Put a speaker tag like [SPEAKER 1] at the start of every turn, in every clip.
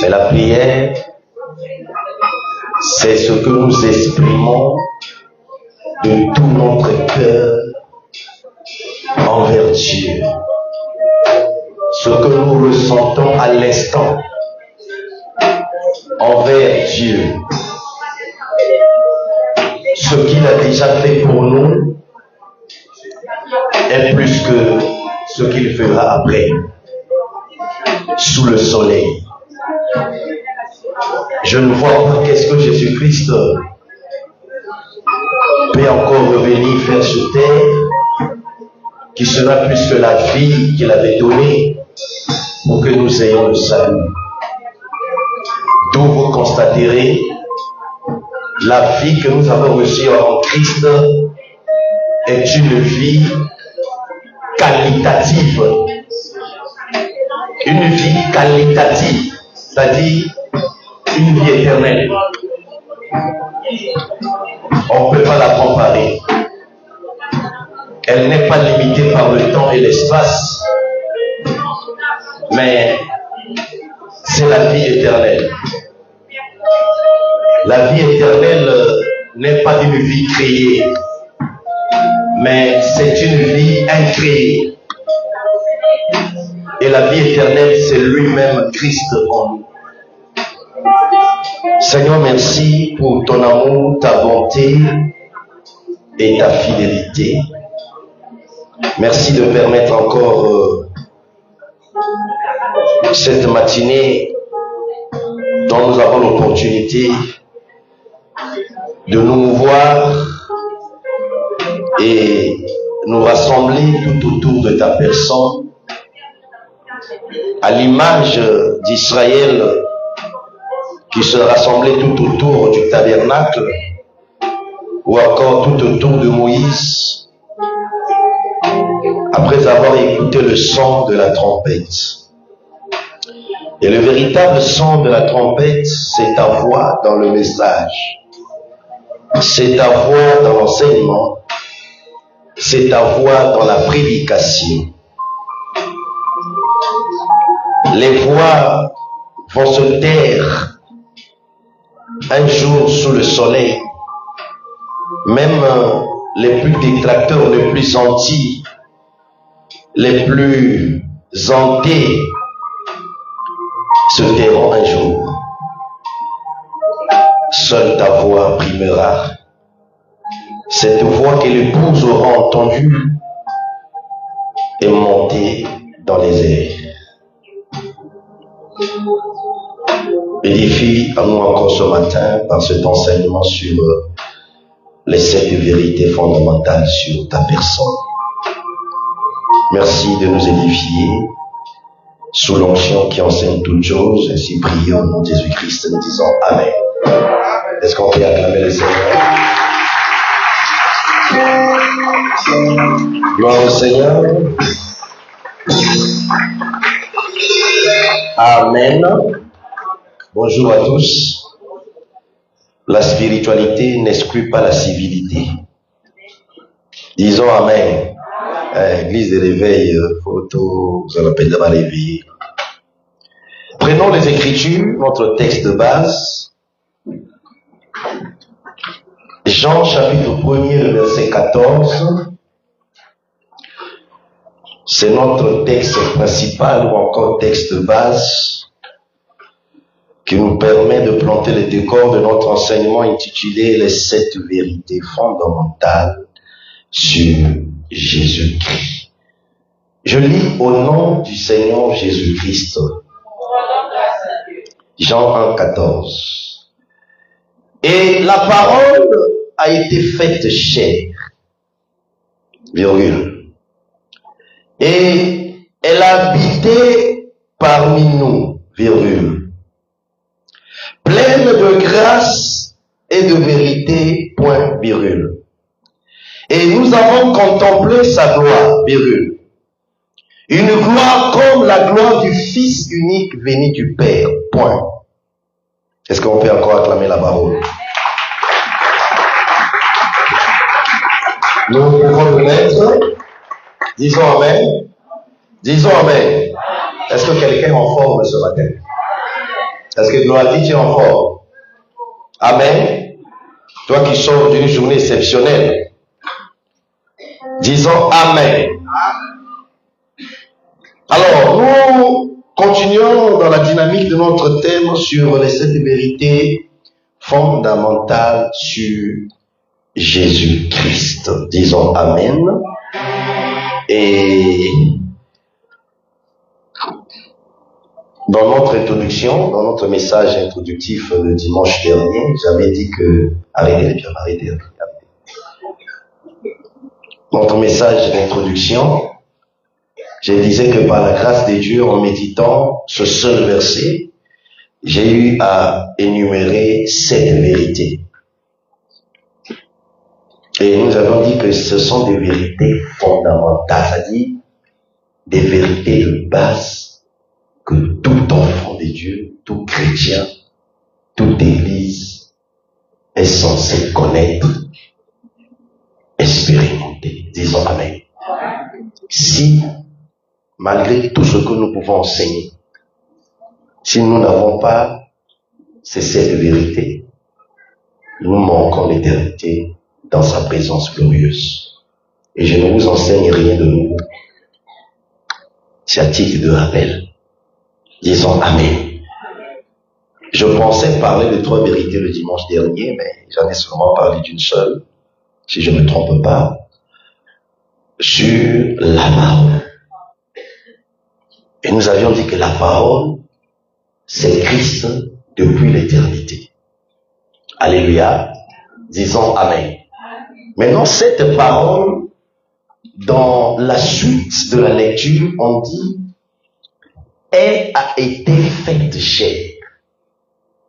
[SPEAKER 1] Mais la prière, c'est ce que nous exprimons de tout notre cœur envers Dieu. Ce que nous ressentons à l'instant envers Dieu. Ce qu'il a déjà fait pour nous est plus que ce qu'il fera après, sous le soleil. Je ne vois pas qu'est-ce que Jésus-Christ peut encore revenir faire sur terre, qui sera plus que la vie qu'il avait donnée pour que nous ayons le salut. D'où vous constaterez la vie que nous avons reçue en Christ est une vie qualitative. Une vie qualitative, c'est-à-dire une vie éternelle. On ne peut pas la comparer. Elle n'est pas limitée par le temps et l'espace, mais c'est la vie éternelle. La vie éternelle n'est pas une vie créée, mais c'est une vie incréée. Et la vie éternelle, c'est lui-même Christ en nous. Seigneur, merci pour ton amour, ta bonté et ta fidélité. Merci de permettre encore cette matinée dont nous avons l'opportunité de nous voir et nous rassembler tout autour de ta personne à l'image d'Israël qui se rassemblait tout autour du tabernacle ou encore tout autour de Moïse après avoir écouté le son de la trompette. Et le véritable son de la trompette, c'est ta voix dans le message. C'est ta voix dans l'enseignement. C'est ta voix dans la prédication. Les voix vont se taire un jour sous le soleil. Même les plus détracteurs, les plus anti, les plus hantés se tairont un jour. Seule ta voix primera. Cette voix que l'épouse aura entendue est montée dans les airs. Édifie à nous encore ce matin par cet enseignement sur les 7 vérités fondamentales sur ta personne. Merci de nous édifier sous l'onction qui enseigne toutes choses. Ainsi prions au nom de Jésus-Christ, nous disons Amen. Est-ce qu'on peut acclamer le Seigneur? Gloire au Seigneur. Amen. Bonjour à tous. La spiritualité n'exclut pas la civilité. Disons Amen. Église de réveil, photo, vous allez d'abord réveiller. Prenons les Écritures, notre texte de base. Jean chapitre 1er, le verset 14. C'est notre texte principal ou encore texte de base qui nous permet de planter le décor de notre enseignement intitulé Les 7 vérités fondamentales sur Jésus-Christ. Je lis au nom du Seigneur Jésus-Christ. Jean 1, 14. Et la parole a été faite chair, virgule, et elle a habité parmi nous, virgule, pleine de grâce et de vérité, point, virgule. Et nous avons contemplé sa gloire, virgule. Une gloire comme la gloire du Fils unique venu du Père, point. Est-ce qu'on peut encore acclamer la parole? Nous pouvons le mettre. Disons Amen. Disons Amen. Est-ce que quelqu'un est en forme ce matin? Est-ce que gloire dit tu es en forme? Amen. Toi qui sors d'une journée exceptionnelle, disons Amen. Alors, nous continuons dans la dynamique de notre thème sur les 7 vérités fondamentales sur Jésus-Christ. Disons Amen. Et dans notre introduction, dans notre message introductif le dimanche dernier, j'avais dit que... Arrêtez. Notre message d'introduction, je disais que par la grâce de Dieu, en méditant ce seul verset, j'ai eu à énumérer 7 vérités. Et nous avons dit que ce sont des vérités fondamentales, c'est-à-dire des vérités de base que tout enfant de Dieu, tout chrétien, toute église est censé connaître, expérimenter. Disons Amen. Si, malgré tout ce que nous pouvons enseigner, si nous n'avons pas ces 7 vérités, nous manquons l'éternité dans sa présence glorieuse. Et je ne vous enseigne rien de nouveau. C'est à titre de rappel. Disons Amen. Je pensais parler de 3 vérités le dimanche dernier, mais j'en ai seulement parlé d'une seule, si je ne me trompe pas, sur la parole. Et nous avions dit que la parole, c'est Christ depuis l'éternité. Alléluia. Disons Amen. Maintenant, cette parole, dans la suite de la lecture, on dit, elle a été faite chair.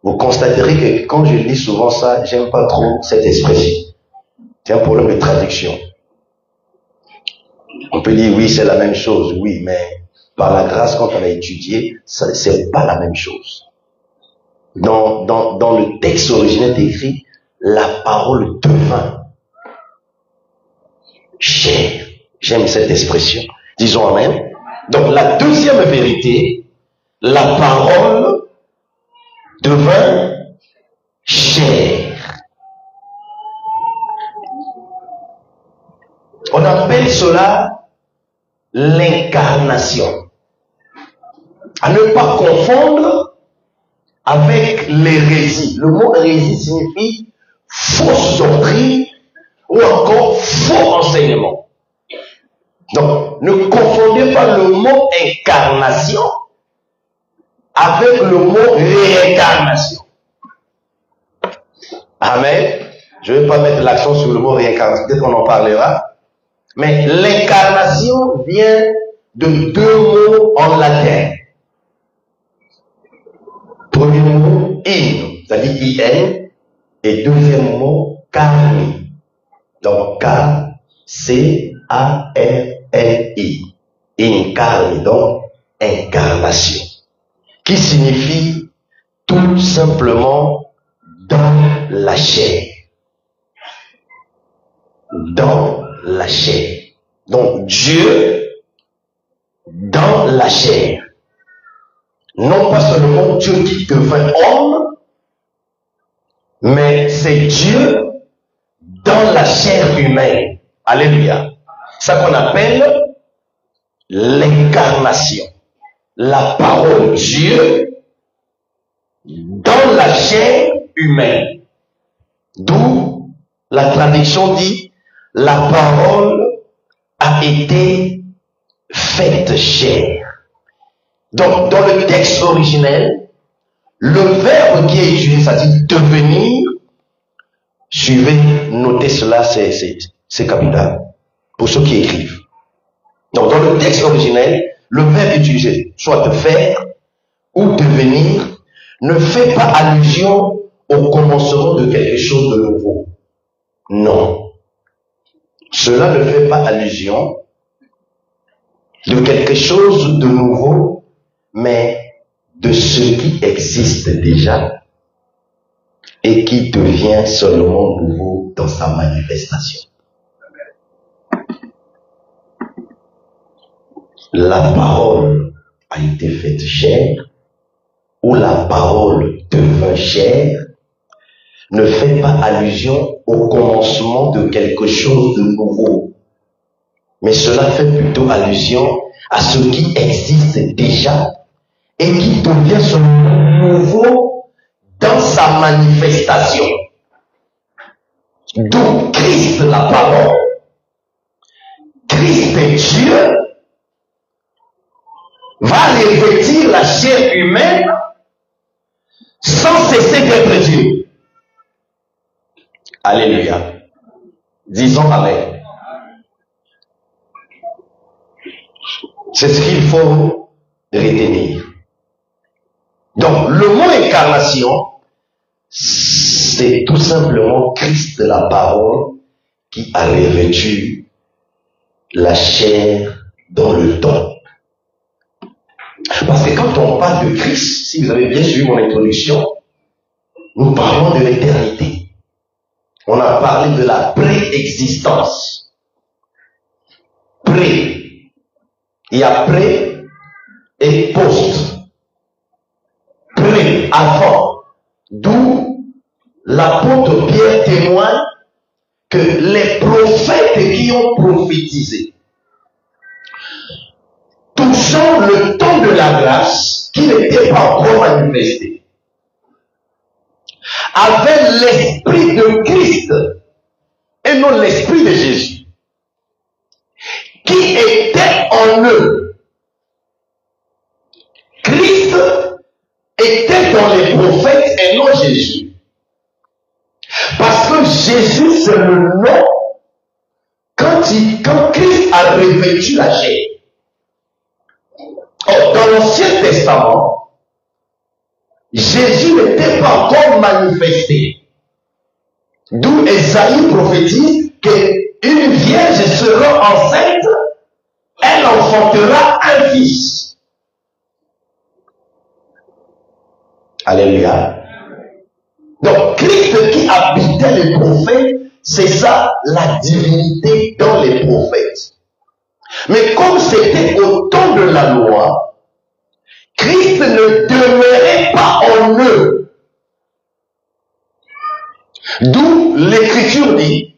[SPEAKER 1] Vous constaterez que quand je lis souvent ça, j'aime pas trop cette expression. C'est un problème de traduction. On peut dire oui, c'est la même chose, oui, mais par la grâce, quand on a étudié, c'est pas la même chose. Dans le texte originel écrit, la parole devint chair. J'aime cette expression. Disons Amen. Donc la deuxième vérité, la parole devint chair. On appelle cela l'incarnation. À ne pas confondre avec l'hérésie. Le mot hérésie signifie fausse doctrine ou encore faux enseignement. Donc, ne confondez pas le mot incarnation avec le mot réincarnation. Amen. Je ne vais pas mettre l'accent sur le mot réincarnation, peut-être qu'on en parlera. Mais l'incarnation vient de 2 mots en latin. Premier mot, in, c'est-à-dire in, et deuxième mot, carni. Donc, C-A-R-N-I. Incarni, donc, incarnation. Qui signifie tout simplement dans la chair. Dans la chair. Donc, Dieu dans la chair. Non pas seulement Dieu qui devint homme, mais c'est Dieu dans la chair humaine. Alléluia. Ça qu'on appelle l'incarnation. La parole Dieu dans la chair humaine. D'où la traduction dit, la parole a été faite chair. Donc, dans le texte originel, le verbe qui est utilisé, c'est-à-dire devenir, suivez, notez cela, c'est capital, pour ceux qui écrivent. Donc, dans le texte originel, le verbe utilisé, soit de faire ou devenir, ne fait pas allusion au commencement de quelque chose de nouveau. Non. Cela ne fait pas allusion de quelque chose de nouveau, mais de ce qui existe déjà et qui devient seulement nouveau dans sa manifestation. La parole a été faite chair où la parole devint chair ne fait pas allusion au commencement de quelque chose de nouveau, mais cela fait plutôt allusion à ce qui existe déjà et qui devient son nouveau dans sa manifestation. D'où Christ la parole, Christ est Dieu, va revêtir la chair humaine sans cesser d'être Dieu. Alléluia. Disons Amen. C'est ce qu'il faut retenir. Donc, le mot incarnation, c'est tout simplement Christ la parole qui a revêtu la chair dans le temps. Parce que quand on parle de Christ, si vous avez bien suivi mon introduction, nous parlons de l'éternité. On a parlé de la préexistence. Pré. Il y a pré et post. Pré, avant. D'où l'apôtre Pierre témoigne que les prophètes qui ont prophétisé, touchant le temps de la grâce qui n'était pas encore manifesté, avaient l'esprit de Christ et non l'esprit de Jésus, qui était en eux. Christ était dans les prophètes et non Jésus. Parce que Jésus, c'est le nom quand Christ a revêtu la chair. Or, dans l'Ancien Testament, Jésus n'était pas encore manifesté. D'où Ésaïe prophétise qu'une vierge sera enceinte, elle enfantera un fils. Alléluia. Donc, Christ qui habitait les prophètes, c'est ça la divinité dans les prophètes. Mais comme c'était au temps de la loi, Christ ne demeurait pas en eux. D'où l'Écriture dit,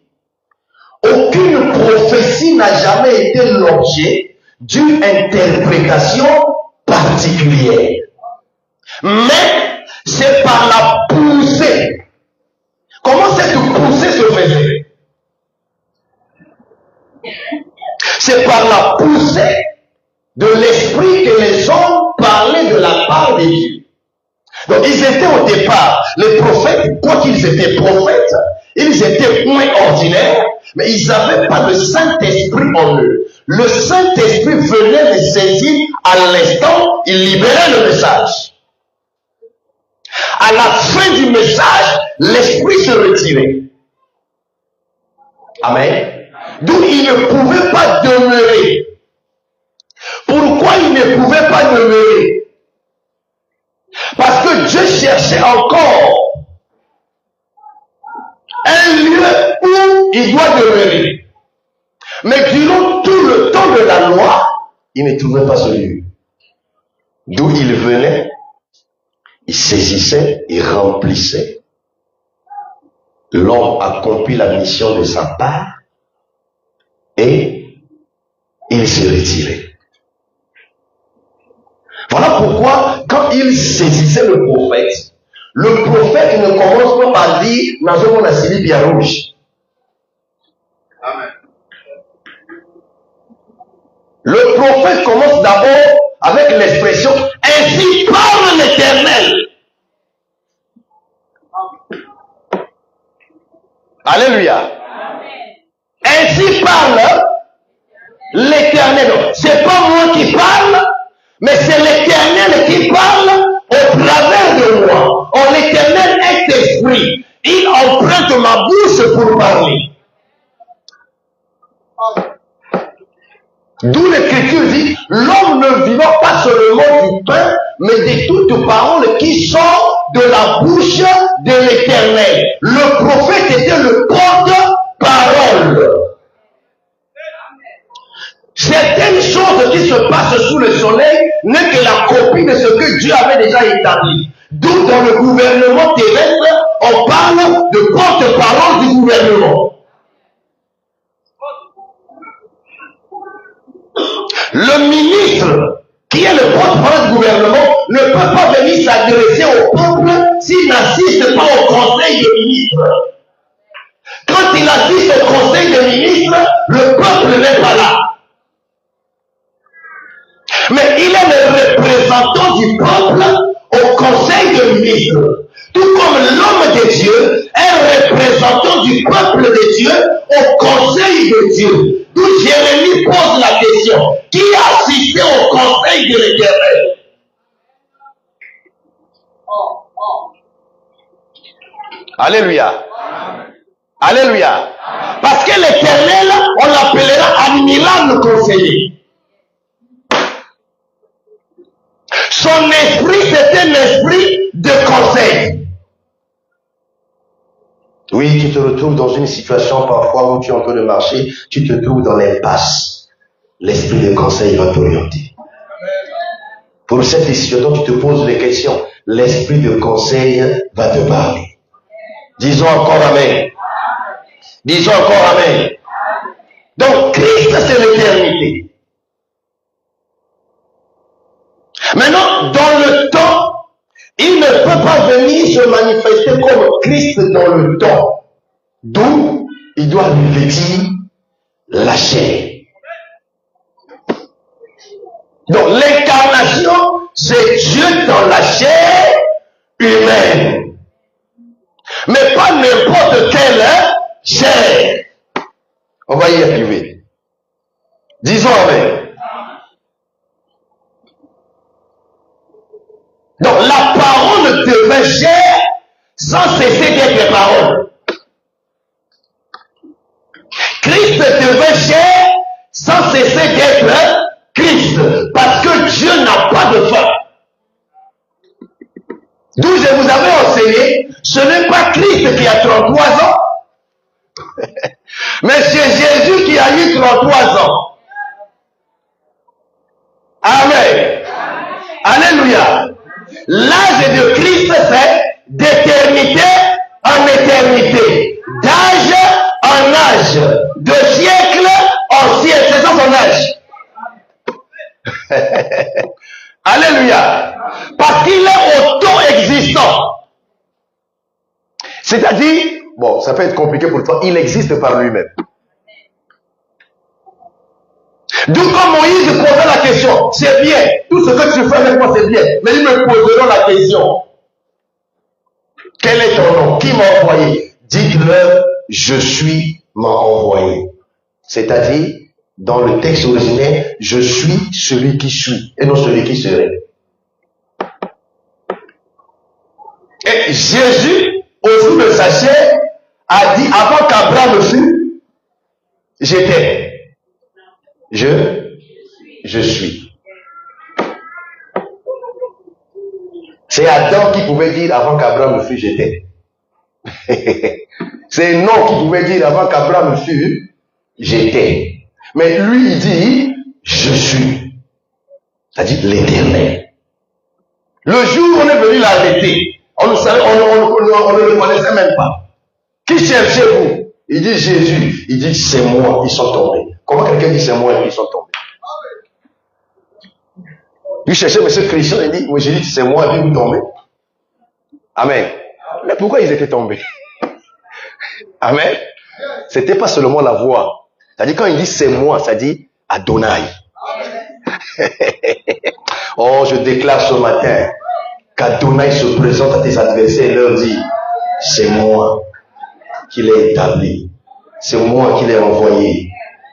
[SPEAKER 1] aucune prophétie n'a jamais été l'objet d'une interprétation particulière. Mais c'est par la poussée. Comment cette poussée se faisait? C'est par la poussée de l'esprit que les hommes parlaient de la part de Dieu. Donc ils étaient au départ, les prophètes, quoi qu'ils étaient prophètes, ils étaient moins ordinaires, mais ils n'avaient pas le Saint-Esprit en eux. Le Saint-Esprit venait les saisir à l'instant, il libérait le message. À la fin du message, l'esprit se retirait. Amen. D'où il ne pouvait pas demeurer. Pourquoi il ne pouvait pas demeurer? Parce que Dieu cherchait encore un lieu où il doit demeurer. Mais durant tout le temps de la loi, il ne trouvait pas ce lieu. D'où il venait, il saisissait, il remplissait. L'homme accomplit la mission de sa part et il se retirait. Voilà pourquoi, quand il saisissait le prophète ne commence pas par dire « Nazo na sili bien rouge ». Le prophète commence d'abord avec l'expression « Ainsi parle l'Éternel ». Alléluia. Ainsi parle l'Éternel. C'est pas moi qui parle, mais c'est l'Éternel qui parle au travers de moi. Oh, l'Éternel est esprit. Il emprunte ma bouche pour parler. D'où l'Écriture dit, l'homme ne vivant pas seulement du pain, mais de toute parole qui sort de la bouche de l'Éternel. Le prophète était le porte-parole. Certaines choses chose qui se passe sous le soleil n'est que la copie de ce que Dieu avait déjà établi. D'où dans le gouvernement terrestre, on parle de porte-parole du gouvernement. Le ministre, qui est le porte-parole du gouvernement, ne peut pas venir s'adresser au peuple s'il n'assiste pas au conseil des ministres. Quand il assiste au conseil des ministres, le peuple n'est pas là. Mais il est le représentant du peuple au conseil des ministres. Tout comme l'homme de Dieu est représentant du peuple de Dieu au conseil de Dieu. D'où Jérémie pose la question: qui a assisté au conseil de l'Éternel? Alléluia. Alléluia. Parce que l'Éternel, on l'appellera admirable conseiller. Son esprit, c'est un esprit de conseil. Oui, tu te retrouves dans une situation parfois où tu es en train de marcher, tu te trouves dans l'impasse. L'esprit de conseil va t'orienter. Pour cette situation, tu te poses des questions. L'esprit de conseil va te parler. Disons encore Amen. Disons encore Amen. Donc, Christ, c'est l'éternité. Maintenant, dans le temps, il ne peut pas venir se manifester comme Christ dans le temps. D'où il doit lui vêtir la chair. Donc, l'incarnation, c'est Dieu dans la chair humaine. Mais pas n'importe quelle chair. On va y arriver. Disons Amen. Donc la parole devint chair sans cesser d'être parole. Christ devint chair sans cesser d'être Christ. Parce que Dieu n'a pas de fin. D'où je vous avais enseigné, ce n'est pas Christ qui a 33 ans, mais c'est Jésus qui a eu 33 ans. Amen. Alléluia. L'âge de Christ, c'est d'éternité en éternité, d'âge en âge, de siècle en siècle. C'est ça son âge. Alléluia. Parce qu'il est auto-existant. C'est-à-dire, bon, ça peut être compliqué pour toi, il existe par lui-même. D'où quand Moïse posait la question, c'est bien, tout ce que tu fais avec moi c'est bien, mais ils me poseront la question, quel est ton nom? Qui m'a envoyé? Dites-leur, je suis m'a envoyé. C'est-à-dire, dans le texte originel, je suis celui qui suis, et non celui qui serait. Et Jésus, au jour de sa chair, a dit, avant qu'Abraham fût, j'étais. Je suis. C'est Adam qui pouvait dire avant qu'Abraham fût, j'étais. C'est Noé qui pouvait dire avant qu'Abraham fût, j'étais. Mais lui, il dit, je suis. C'est-à-dire l'Éternel. Le jour où on est venu l'arrêter, on ne le connaissait même pas. Qui cherchez-vous? Il dit Jésus. Il dit c'est moi, ils sont tombés. Comment quelqu'un dit c'est moi et ils sont tombés? Il cherchait M. Christian, il dit, oui, j'ai dit c'est moi et puis vous tombez. Amen. Mais pourquoi ils étaient tombés? Amen. C'était pas seulement la voix. C'est-à-dire quand il dit c'est moi, ça dit Adonai. Oh, je déclare ce matin qu'Adonai se présente à tes adversaires et leur dit c'est moi qui l'ai établi. C'est moi qui l'ai envoyé.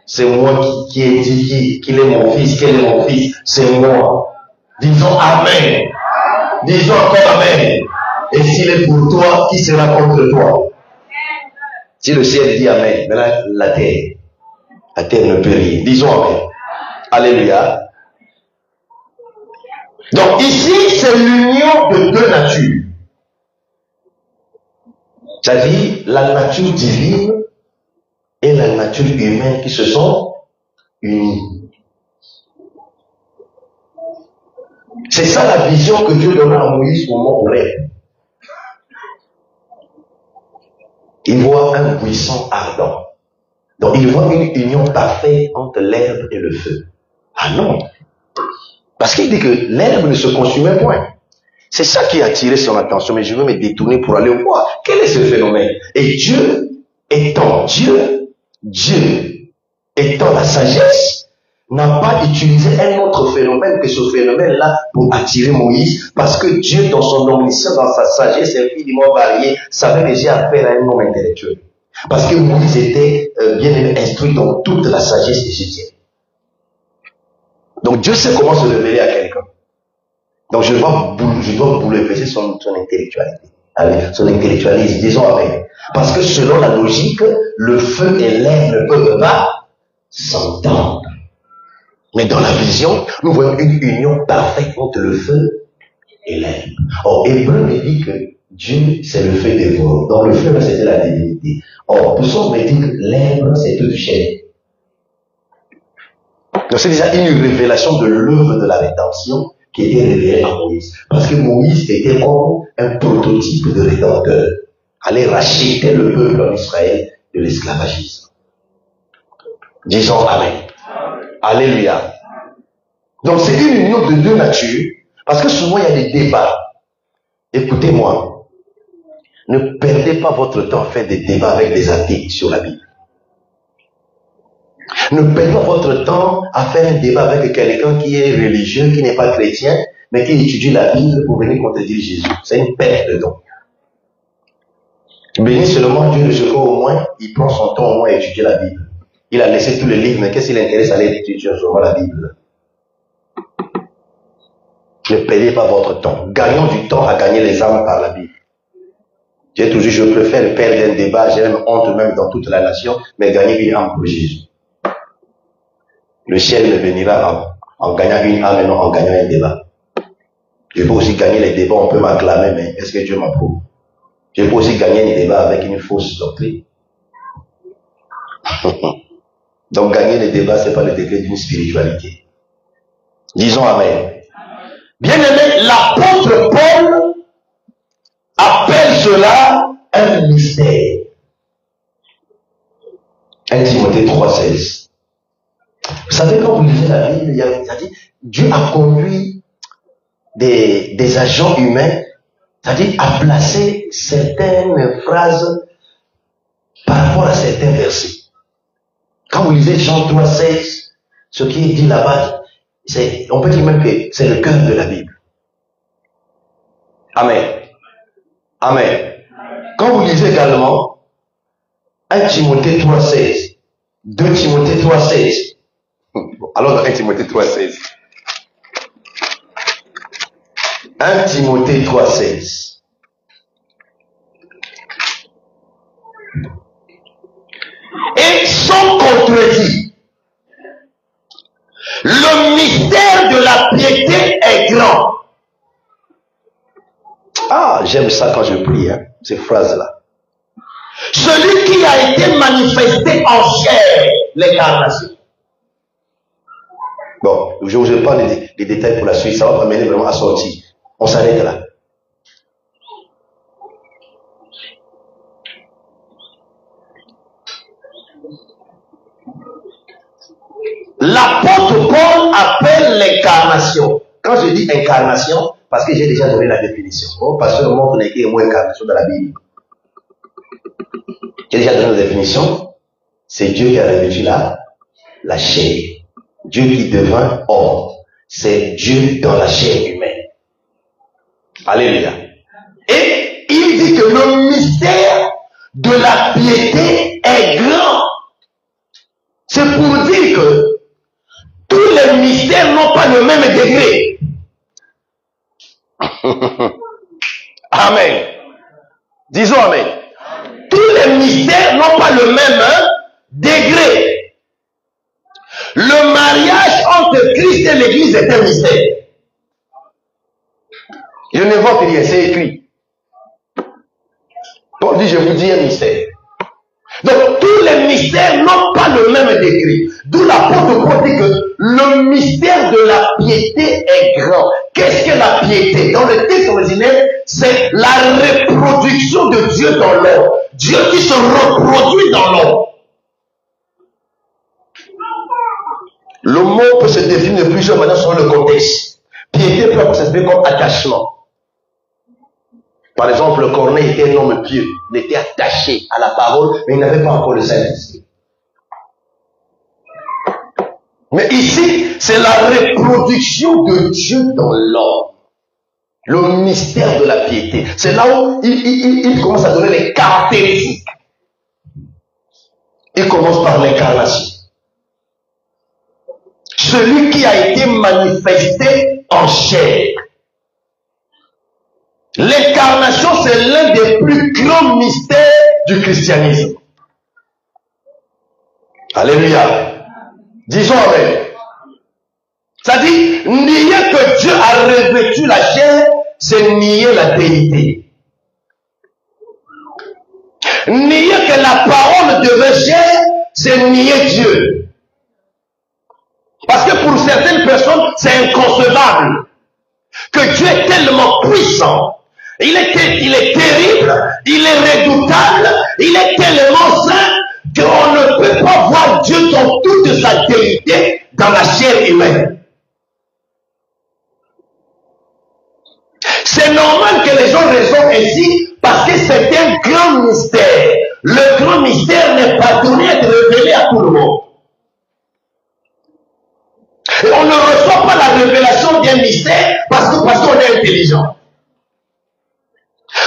[SPEAKER 1] C'est moi qui ai dit qu'il est mon fils, qu'elle est mon fils. C'est moi. Disons Amen. Disons encore Amen. Et s'il est pour toi, qui sera contre toi? Si le ciel dit Amen, maintenant la terre ne peut rien. Disons Amen. Alléluia. Donc ici, c'est l'union de deux natures. C'est-à-dire la nature divine et la nature humaine qui se sont unies. C'est ça la vision que Dieu donna à Moïse au mont Horeb. Il voit un buisson ardent. Donc il voit une union parfaite entre l'herbe et le feu. Ah non. Parce qu'il dit que l'herbe ne se consumait point. C'est ça qui a attiré son attention, mais je veux me détourner pour aller voir. Quel est ce phénomène? Et Dieu étant la sagesse, n'a pas utilisé un autre phénomène que ce phénomène-là pour attirer Moïse, parce que Dieu, dans son omniscience, dans sa sagesse infiniment variée, savait déjà faire un homme intellectuel. Parce que Moïse était bien instruit dans toute la sagesse égyptienne. Donc Dieu sait comment se révéler à quelqu'un. Donc je dois bouleverser son intellectualité. Allez, son intellectualisme, disons avec. Parce que selon la logique, le feu et l'air ne peuvent pas s'entendre. Mais dans la vision, nous voyons une union parfaite entre le feu et l'air. Or, Hébreu me dit que Dieu, c'est le feu dévorant. Donc le feu, c'était la divinité. Or, Psaume me dit que l'herbe, c'est toute chair. Donc c'est déjà une révélation de l'œuvre de la rédemption qui était révélée à Moïse. Parce que Moïse était comme un prototype de rédempteur. Allait racheter le peuple en Israël de l'esclavagisme. Disons Amen. Alléluia. Donc c'est une union de deux natures. Parce que souvent il y a des débats. Écoutez-moi. Ne perdez pas votre temps à faire des débats avec des athées sur la Bible. Ne perdez pas votre temps à faire un débat avec quelqu'un qui est religieux, qui n'est pas chrétien, mais qui étudie la Bible pour venir contredire Jésus. C'est une perte de temps. Béni seulement Dieu de ce qu'au moins, il prend son temps au moins à étudier la Bible. Il a laissé tous les livres, mais qu'est-ce qui l'intéresse à aller étudier seulement la Bible? Ne perdez pas votre temps. Gagnons du temps à gagner les âmes par la Bible. J'ai toujours, je préfère perdre un débat, j'ai même honte même dans toute la nation, mais gagner une âme pour Jésus. Le ciel me bénira en gagnant une âme et non en gagnant un débat. Je peux aussi gagner les débats, on peut m'acclamer, mais est-ce que Dieu m'approuve? Je peux aussi gagner un débat avec une fausse doctrine. Donc gagner les débats, ce n'est pas le degré d'une spiritualité. Disons Amen. Bien aimé, l'apôtre Paul appelle cela un mystère. 1 Timothée 3,16. Vous savez, quand vous lisez la Bible, il y a dit, Dieu a conduit des agents humains, c'est-à-dire à placer certaines phrases par rapport à certains versets. Quand vous lisez Jean 3,16, ce qui est dit là-bas, on peut dire même que c'est le cœur de la Bible. Amen. Amen. Quand vous lisez également 1 Timothée 3,16, 2 Timothée 3,16, alors dans 1 Timothée 3,16. 1 Timothée 3,16. Et sans contredit, le mystère de la piété est grand. Ah, j'aime ça quand je prie, hein, ces phrases-là. Celui qui a été manifesté en chair, l'incarnation. Bon, je ne vous ai pas les détails pour la suite, ça va m'amener vraiment à sortir. On s'arrête là. L'apôtre Paul appelle l'incarnation. Quand je dis incarnation, parce que j'ai déjà donné la définition. Oh, parce que le monde n'est qu'il y a moins incarnation dans la Bible. J'ai déjà donné la définition. C'est Dieu qui a revêtu la chair. Dieu qui devint homme. C'est Dieu dans la chair humaine. Alléluia. Et il dit que le mystère de la piété est grand. C'est pour dire que tous les mystères n'ont pas le même degré. Amen. Disons Amen. Tous les mystères n'ont pas le même degré. Le mariage entre Christ et l'Église est un mystère. Je ne vois rien, c'est écrit. Paul dit, je vous dis un mystère. Donc tous les mystères n'ont pas le même décrit. D'où l'apôtre Paul dit que le mystère de la piété est grand. Qu'est-ce que la piété? Dans le texte originel, c'est la reproduction de Dieu dans l'homme. Dieu qui se reproduit dans l'homme. Le mot peut se définir de plusieurs manières selon le contexte. Piété peut s'exprimer comme attachement. Par exemple, Corneille était un homme pieux. Il était attaché à la parole, mais il n'avait pas encore le Saint-Esprit. Mais ici, c'est la reproduction de Dieu dans l'homme. Le mystère de la piété. C'est là où il commence à donner les caractéristiques. Il commence par l'incarnation. Celui qui a été manifesté en chair. L'incarnation, c'est l'un des plus grands mystères du christianisme. Alléluia. Disons avec. C'est-à-dire, nier que Dieu a revêtu la chair, c'est nier la déité. Nier que la parole devait chair, c'est nier Dieu. Parce que pour certaines personnes, c'est inconcevable que Dieu est tellement puissant. Il est terrible, il est redoutable, il est tellement saint qu'on ne peut pas voir Dieu dans toute sa déité dans la chair humaine. C'est normal que les gens raisonnent ainsi parce que c'est un grand mystère. Le grand mystère n'est pas donné à être révélé à tout le monde. Et on ne reçoit pas la révélation d'un mystère parce qu'on est intelligent.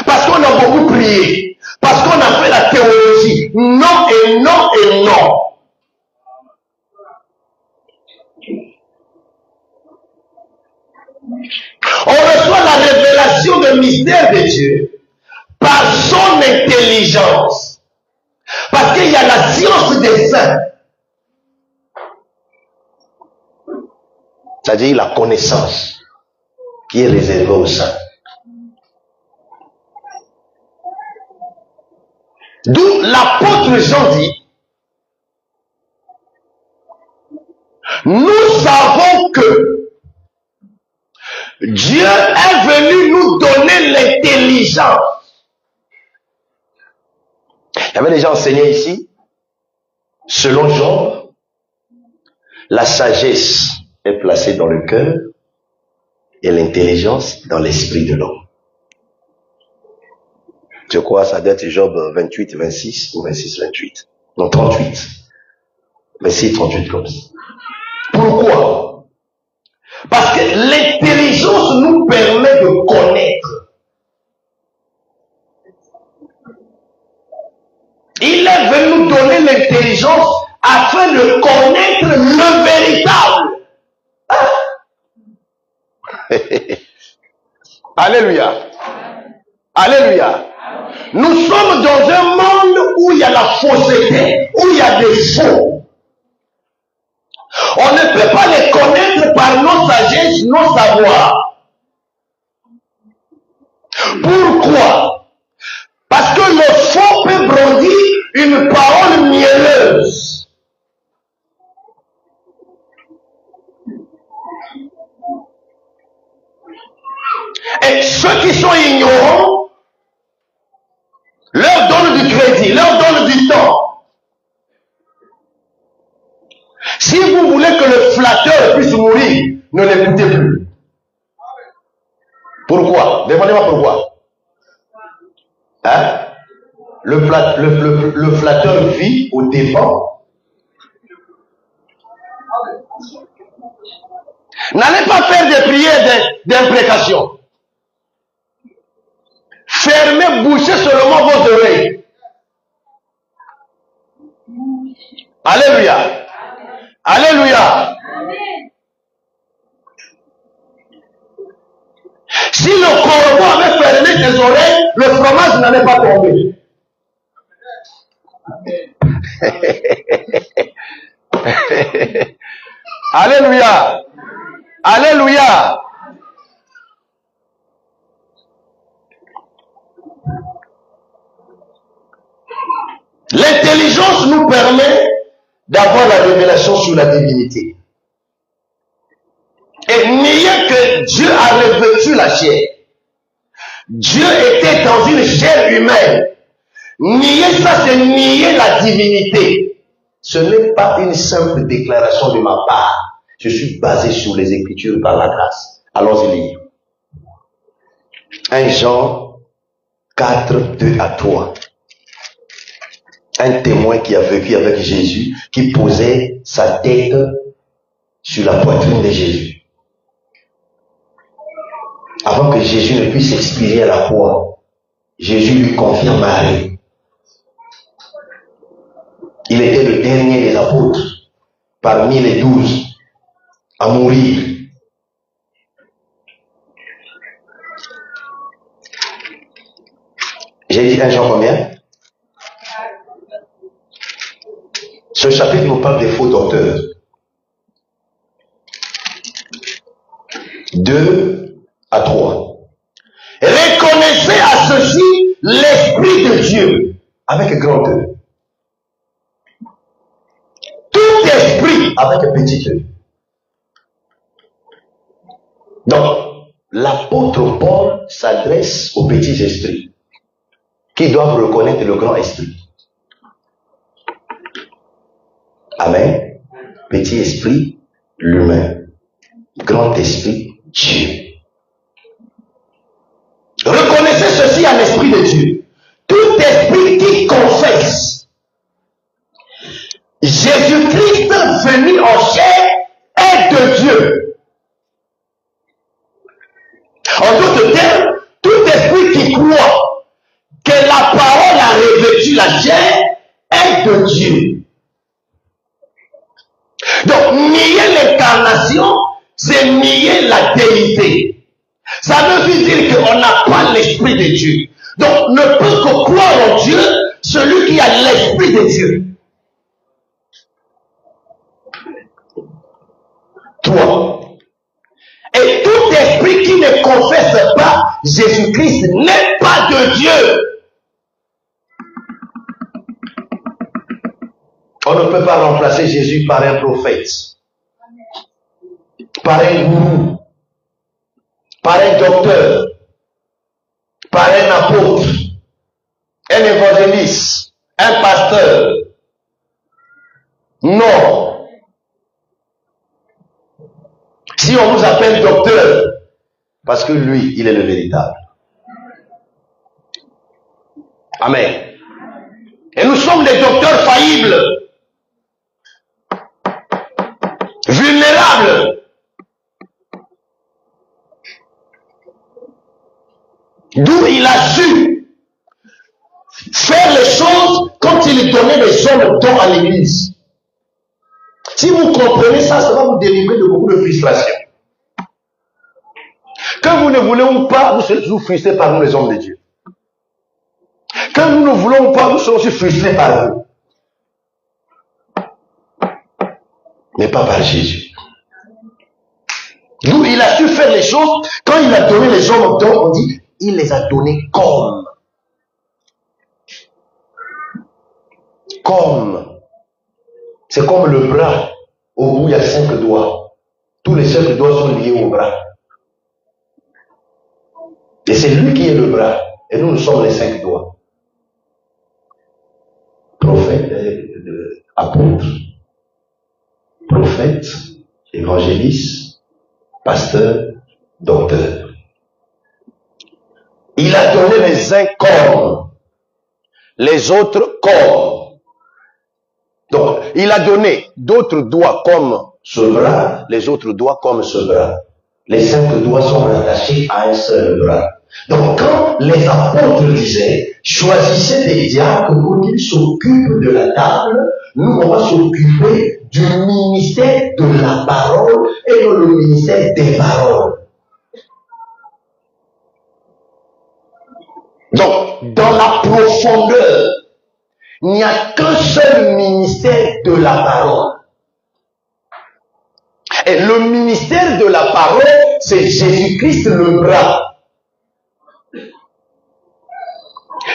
[SPEAKER 1] Parce qu'on a beaucoup prié. Parce qu'on a fait la théologie. Non et non et non. On reçoit la révélation du mystère de Dieu par son intelligence. Parce qu'il y a la science des saints. C'est-à-dire la connaissance qui est réservée aux saints. D'où l'apôtre Jean dit, nous savons que Dieu est venu nous donner l'intelligence. Il y avait déjà enseigné ici, selon Jean, la sagesse est placée dans le cœur et l'intelligence dans l'esprit de l'homme. Je crois que ça doit être Job 28, 26 ou 26, 28. Non, 38. 26, 38 comme ça. Pourquoi? Parce que l'intelligence nous permet de connaître. Il est venu nous donner l'intelligence afin de connaître le véritable. Alléluia. Alléluia. Nous sommes dans un monde où il y a la fausseté, où il y a des faux. On ne peut pas les connaître par nos sagesses, nos savoirs. Pourquoi? Parce que le faux peut brandir une parole mielleuse. Et ceux qui sont ignorants leur donnent du crédit, leur donnent du temps. Si vous voulez que le flatteur puisse mourir, ne l'écoutez plus. Pourquoi? Demandez-moi pourquoi. Hein? Le flatteur vit aux dépens. N'allez pas faire des prières d'imprécation. Fermez, bouchez seulement vos oreilles. Alléluia. Alléluia. Si le corbeau avait fermé ses oreilles, le fromage n'allait pas tomber. Alléluia. Alléluia. L'intelligence nous permet d'avoir la révélation sur la divinité. Et nier que Dieu a revêtu la chair. Dieu était dans une chair humaine. Nier ça, c'est nier la divinité. Ce n'est pas une simple déclaration de ma part. Je suis basé sur les Écritures par la grâce. Allons-y lire. 1 Jean 4, 2 à 3. Un témoin qui a vécu avec Jésus, qui posait sa tête sur la poitrine de Jésus. Avant que Jésus ne puisse expirer à la croix, Jésus lui confirme Marie. Il était le dernier des apôtres, parmi les 12, à mourir. J'ai dit 1 Jean combien? Ce chapitre nous parle des faux docteurs. 2 à 3. Reconnaissez à ceci l'Esprit de Dieu, avec grand E. Tout esprit, avec un petit E. Donc, l'apôtre Paul s'adresse aux petits esprits, qui doivent reconnaître le grand esprit. Amen. Petit esprit, l'humain. Grand esprit, Dieu. Reconnaissez ceci à l'Esprit de Dieu. Tout esprit qui confesse Jésus-Christ venu en chair est de Dieu. En d'autres termes, tout esprit qui croit que la parole a revêtu la chair est de Dieu. Donc, nier l'incarnation, c'est nier la déité. Ça veut dire qu'on n'a pas l'Esprit de Dieu. Donc, ne peut que croire en Dieu celui qui a l'Esprit de Dieu. 3. Et tout esprit qui ne confesse pas Jésus-Christ n'est pas de Dieu. On ne peut pas remplacer Jésus par un prophète, par un gourou, par un docteur, par un apôtre, un évangéliste, un pasteur. Non. Si on vous appelle docteur, parce que lui, il est le véritable. Amen. Et nous sommes des docteurs faillibles, vulnérables. D'où il a su faire les choses quand il donnait les hommes dons à l'église. Si vous comprenez ça, ça va vous délivrer de beaucoup de frustration. Quand vous ne voulez ou pas, vous serez toujours frustrés par nous les hommes de Dieu. Quand nous ne voulons pas, nous serons aussi frustrés par vous. Mais pas par Jésus. D'où il a su faire les choses, quand il a donné les hommes dons, on dit, il les a donnés comme. C'est comme le bras. Au bout, il y a 5 doigts. Tous les 5 doigts sont liés au bras. Et c'est lui qui est le bras. Et nous sommes les 5 doigts. Prophète, apôtre, prophète, évangéliste, pasteur, docteur. Il a donné les uns comme, les autres comme. Donc, il a donné d'autres doigts comme ce bras, les autres doigts comme ce bras. Les 5 doigts sont rattachés à un seul bras. Donc, quand les apôtres disaient, choisissez des diacres pour qu'ils s'occupent de la table, nous, on va s'occuper du ministère de la parole et non le ministère des paroles. Donc, dans la profondeur, il n'y a qu'un seul ministère de la parole. Et le ministère de la parole, c'est Jésus-Christ le bras,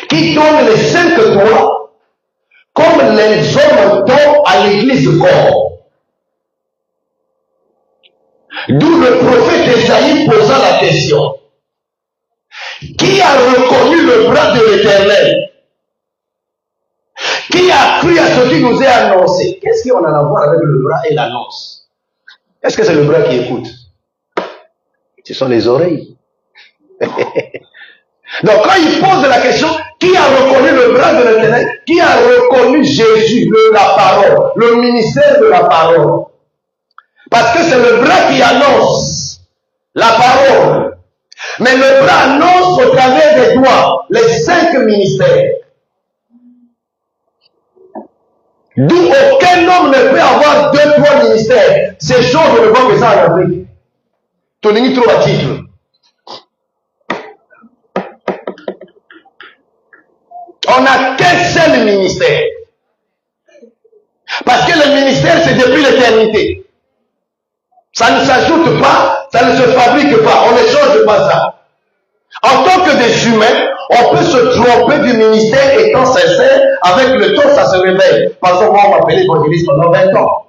[SPEAKER 1] qui donne les 5 doigts comme les hommes dont à l'église corps. D'où le prophète Esaïe posa la question. Qui a reconnu le bras de l'Éternel? Qui a cru à ce qui nous est annoncé? Qu'est-ce qu'on a à voir avec le bras et l'annonce? Est-ce que c'est le bras qui écoute? Ce sont les oreilles. Donc quand il pose la question, qui a reconnu le bras de l'Éternel? Qui a reconnu Jésus, la parole, le ministère de la parole? Parce que c'est le bras qui annonce la parole. Mais le bras annonce au travers des doigts, les 5 ministères. D'où aucun homme ne peut avoir 2, 3 ministères. Ces choses ne vont que ça en Afrique. Ton ennemi trouve à titre. On n'a qu'un seul ministère. Parce que le ministère, c'est depuis l'éternité. Ça ne s'ajoute pas, ça ne se fabrique pas, on ne change pas ça. En tant que des humains, on peut se tromper du ministère étant sincère, avec le temps ça se réveille. Par exemple, moi on m'appelait évangéliste pendant 20 ans.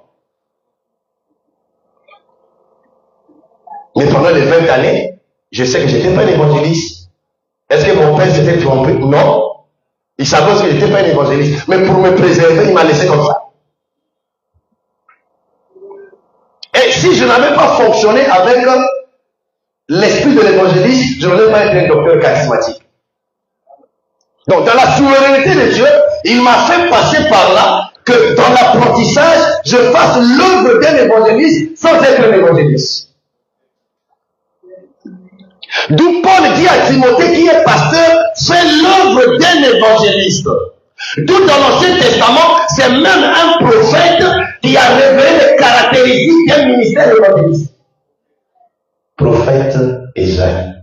[SPEAKER 1] Mais pendant les 20 années, je sais que je n'étais pas un évangéliste. Est-ce que mon père s'était trompé? Non. Il savait que je n'étais pas un évangéliste. Mais pour me préserver, il m'a laissé comme ça. Et si je n'avais pas fonctionné avec l'esprit de l'évangéliste, je n'aurais pas été un docteur charismatique. Donc, dans la souveraineté de Dieu, il m'a fait passer par là que dans l'apprentissage, je fasse l'œuvre d'un évangéliste sans être un évangéliste. D'où Paul dit à Timothée qui est pasteur, fais l'œuvre d'un évangéliste. D'où dans l'Ancien Testament, c'est même un prophète qui a révélé les caractéristiques d'un ministère évangéliste. Prophète Esaïe.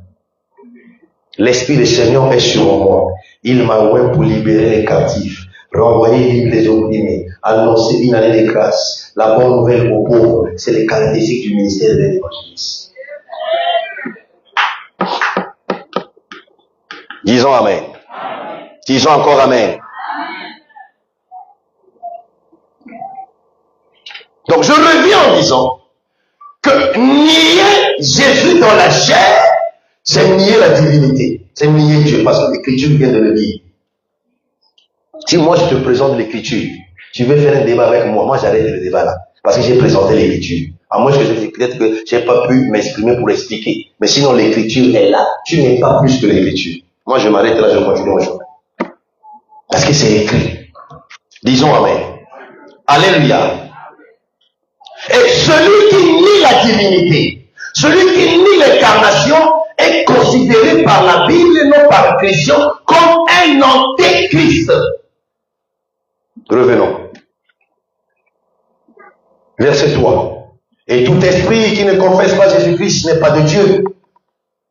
[SPEAKER 1] L'Esprit du Seigneur est sur moi. Il m'a oint pour libérer les captifs, renvoyer libres les opprimés, annoncer une année de grâce, la bonne nouvelle aux pauvres. C'est les caractéristiques du ministère de l'évangéliste. Disons Amen. Disons encore Amen. Donc je reviens en disant que nier Jésus dans la chair, c'est nier la divinité, c'est nier Dieu, parce que l'Écriture vient de le dire. Si moi je te présente l'Écriture, tu veux faire un débat avec moi j'arrête le débat là, parce que j'ai présenté l'Écriture. À moins que peut-être que je n'ai pas pu m'exprimer pour expliquer, mais sinon l'Écriture est là, tu n'es pas plus que l'Écriture. Moi je m'arrête là, je continue mon chemin. Parce que c'est écrit. Disons Amen. Alléluia. Et celui qui nie la divinité, celui qui nie l'incarnation est considéré par la Bible et non par la chrétien comme un antéchrist. Revenons. Verset 3. Et tout esprit qui ne confesse pas Jésus-Christ n'est pas de Dieu.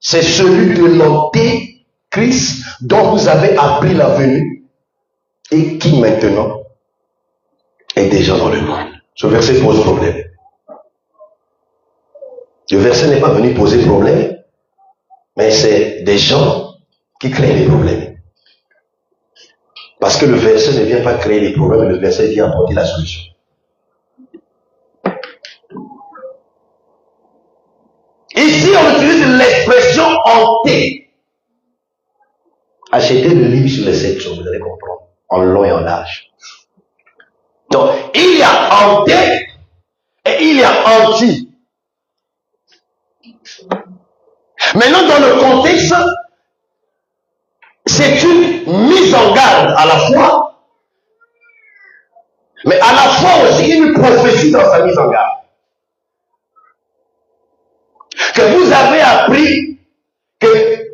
[SPEAKER 1] C'est celui de l'antéchrist dont vous avez appris la venue et qui maintenant est déjà dans le monde. Ce verset pose problème. Le verset n'est pas venu poser problème, mais c'est des gens qui créent des problèmes. Parce que le verset ne vient pas créer les problèmes, le verset vient apporter la solution. Ici, on utilise l'expression hanté. Achetez le livre sur les 7 jours, vous allez comprendre, en long et en large. Donc, il y a hanté et il y a anti. Maintenant, dans le contexte, c'est une mise en garde à la fois, mais à la fois aussi une prophétie dans sa mise en garde. Que vous avez appris que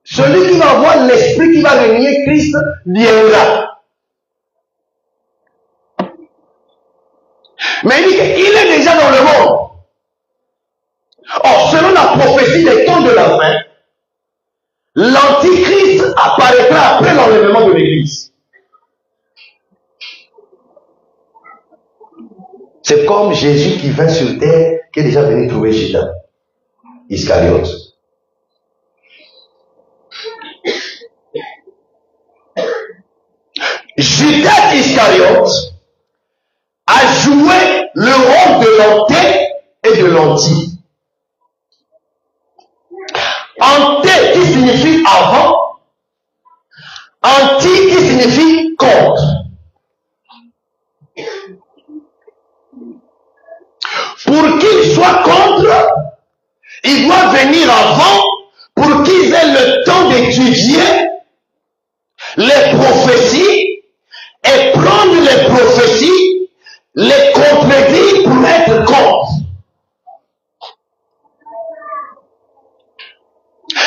[SPEAKER 1] celui qui va voir l'esprit qui va renier Christ viendra. Mais il dit qu'il est déjà dans le monde. Or, selon la prophétie des temps de la fin, l'Antichrist apparaîtra après l'enlèvement de l'Église. C'est comme Jésus qui vint sur terre, qui est déjà venu trouver Judas Iscariote. Judas Iscariote avant. Anti qui signifie contre. Pour qu'il soit contre, il doit venir avant pour qu'ils aient le temps d'étudier les prophéties et prendre les prophéties, les contredire pour être contre.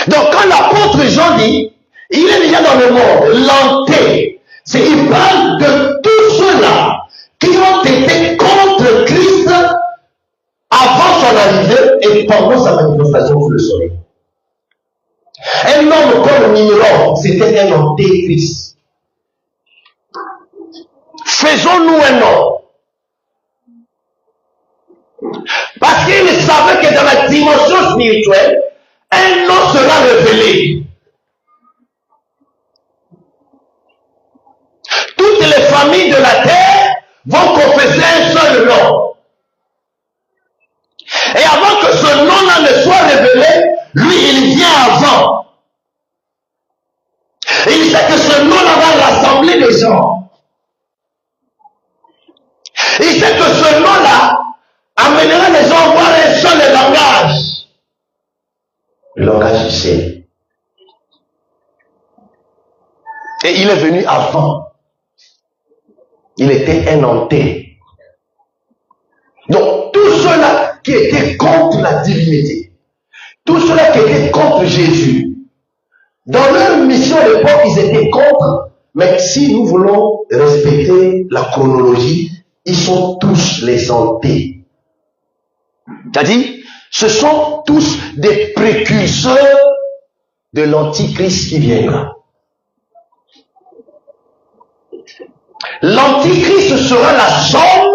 [SPEAKER 1] Donc quand l'apôtre Jean dit, il est déjà dans le monde, l'anté, il parle de tous ceux-là qui ont été contre Christ avant son arrivée et pendant sa manifestation sous le soleil. Un homme comme Nimrod, c'était un antéchrist. Faisons-nous un homme. Parce qu'il savait que dans la dimension spirituelle, un nom sera révélé. Toutes les familles de la terre vont confesser un seul nom. Et avant que ce nom-là ne soit révélé, lui, il vient avant. Et il sait que ce nom-là va rassembler les gens. Il sait que ce nom-là amènera les gens à voir un seul langage. Le langage du ciel. Et il est venu avant. Il était un anté. Donc, tous ceux-là qui étaient contre la divinité, tous ceux-là qui étaient contre Jésus, dans leur mission à l'époque, ils étaient contre, mais si nous voulons respecter la chronologie, ils sont tous les antés. C'est-à-dire, ce sont tous des précurseurs de l'antichrist qui viendra. L'antichrist sera la somme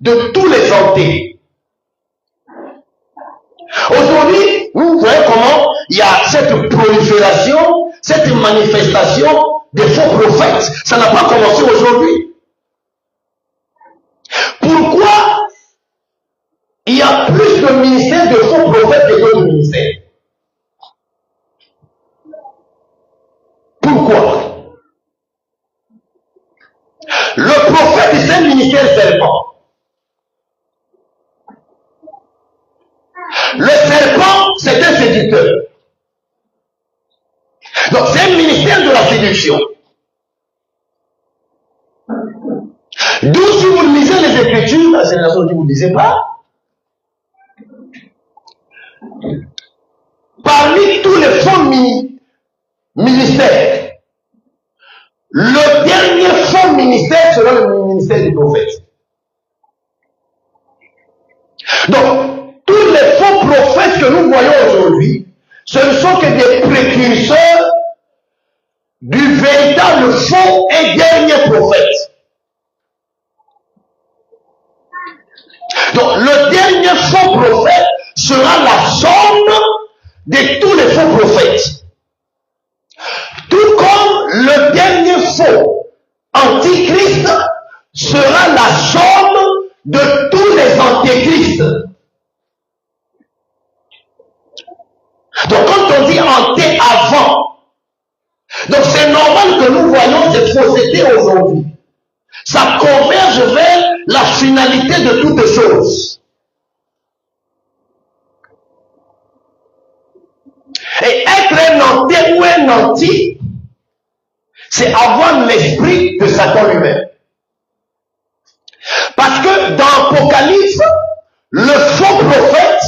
[SPEAKER 1] de tous les antés. Aujourd'hui, nous voyons comment il y a cette prolifération, cette manifestation des faux prophètes. Ça n'a pas commencé aujourd'hui. Pourquoi il y a plus de ministères de faux prophètes que d'autres ministères? Pourquoi? Le prophète, c'est un ministère serpent. Le serpent, c'est un séducteur. Donc, c'est un ministère de la séduction. D'où, si vous lisez les Écritures, la génération qui vous ne lisez pas, parmi tous les faux ministères, le dernier faux ministère sera le ministère du prophète. Donc, tous les faux prophètes que nous voyons aujourd'hui, ce ne sont que des précurseurs du véritable faux et dernier prophète. Donc, le dernier faux prophète sera la somme de tous les faux prophètes. Tout comme le dernier faux antichrist sera la somme de tous les antéchrists. Donc quand on dit anté avant, donc c'est normal que nous voyons des faussetés aujourd'hui. Ça converge vers la finalité de toutes choses. Et être un anté ou un anti, c'est avoir l'esprit de Satan lui-même. Parce que dans l'Apocalypse, le faux prophète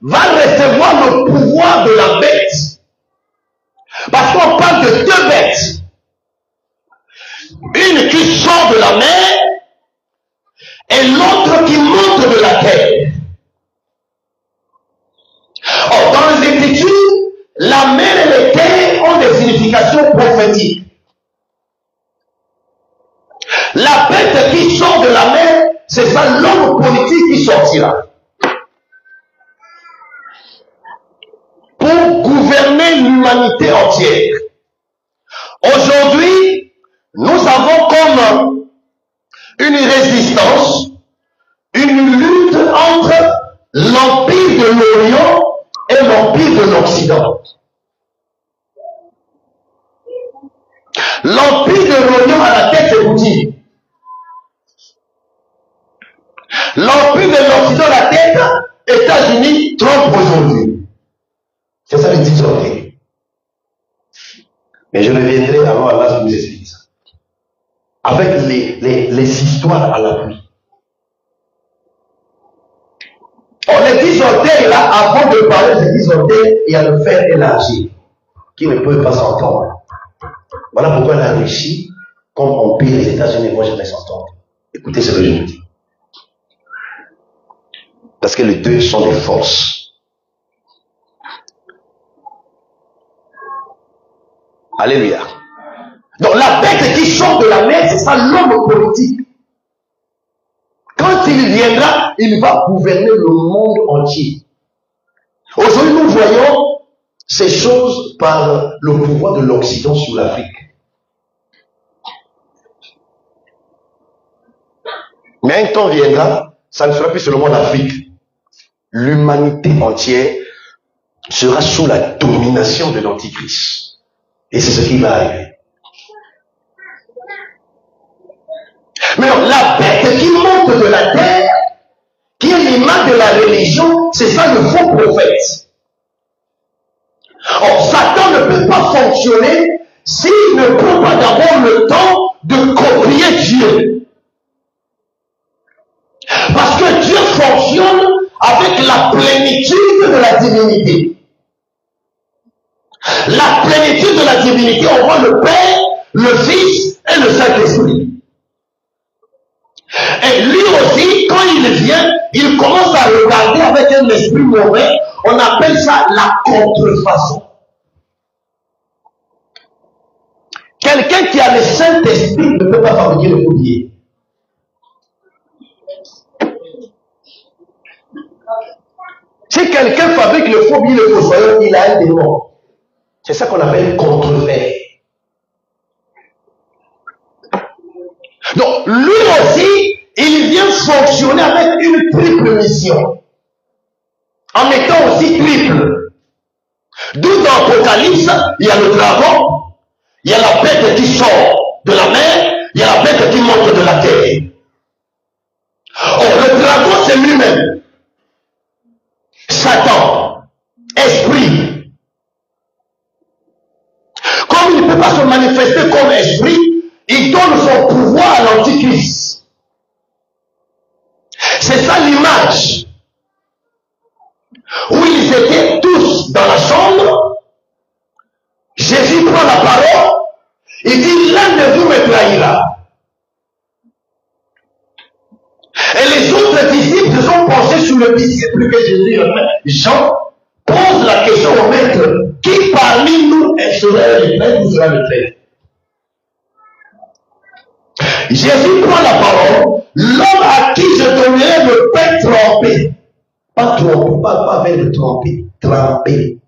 [SPEAKER 1] va recevoir le pouvoir de la bête. Parce qu'on parle de deux bêtes. Une qui sort de la mer et l'autre qui monte de la terre. Or, dans les Écritures, la mer et les terres ont des significations prophétiques. La bête qui sort de la mer, c'est ça l'homme politique qui sortira. Pour gouverner l'humanité entière. Aujourd'hui, nous avons comme une résistance, une lutte entre l'empire de l'Orient et l'empire de l'Occident. L'empire de l'oignon à la tête, c'est Poutine. L'empire de l'Occident à la tête, États-Unis, Trump aujourd'hui. C'est ça le disordre. Mais je reviendrai avant Allah vous expliquer ça. Avec les histoires à l'appui. On les disordres là, avant de parler des disordres, il y a le fer élargi, qui ne peut pas s'entendre. Voilà pourquoi la Russie, comme empire, les États-Unis ne vont jamais s'entendre. Écoutez ce que je vous dis. Parce que les deux sont des forces. Alléluia. Donc la bête qui sort de la mer, c'est ça l'homme politique. Quand il viendra, il va gouverner le monde entier. Aujourd'hui, nous voyons ces choses par le pouvoir de l'Occident sur l'Afrique. Mais un temps viendra, ça ne sera plus seulement l'Afrique. L'humanité entière sera sous la domination de l'Antichrist. Et c'est ce qui va arriver. Mais non, la bête qui monte de la terre, qui est l'image de la religion, c'est ça le faux prophète. Or, Satan ne peut pas fonctionner s'il ne prend pas d'abord le temps de copier Dieu. Parce que Dieu fonctionne avec la plénitude de la divinité. La plénitude de la divinité, on voit le Père, le Fils et le Saint-Esprit. Et lui aussi, quand il vient, il commence à regarder avec un esprit mauvais. On appelle ça la contrefaçon. Quelqu'un qui a le Saint-Esprit ne peut pas fabriquer le faux billet. Si quelqu'un fabrique le faux billet, le fossoyeur, il a un démon. C'est ça qu'on appelle contrefaire. Donc, lui aussi, il vient fonctionner avec une triple mission. En étant aussi triple. D'où dans l'Apocalypse, il y a le dragon, il y a la bête qui sort de la mer, il y a la bête qui monte de la terre. Or, le dragon, c'est lui-même. Satan, esprit. Comme il ne peut pas se manifester comme esprit, il donne son pouvoir à l'Antichrist. C'est ça l'image. Où ils étaient tous dans la chambre. Jésus prend la parole. Il dit, l'un de vous me trahira. Et les autres disciples se sont penchés sur le disciple que Jésus a fait. Jean pose la question au maître, qui parmi nous sera le maître ou sera le traître? Jésus prend la parole, l'homme à qui je donnerai le pain trempé. Pas trempé, pas avec le trempé, trempé.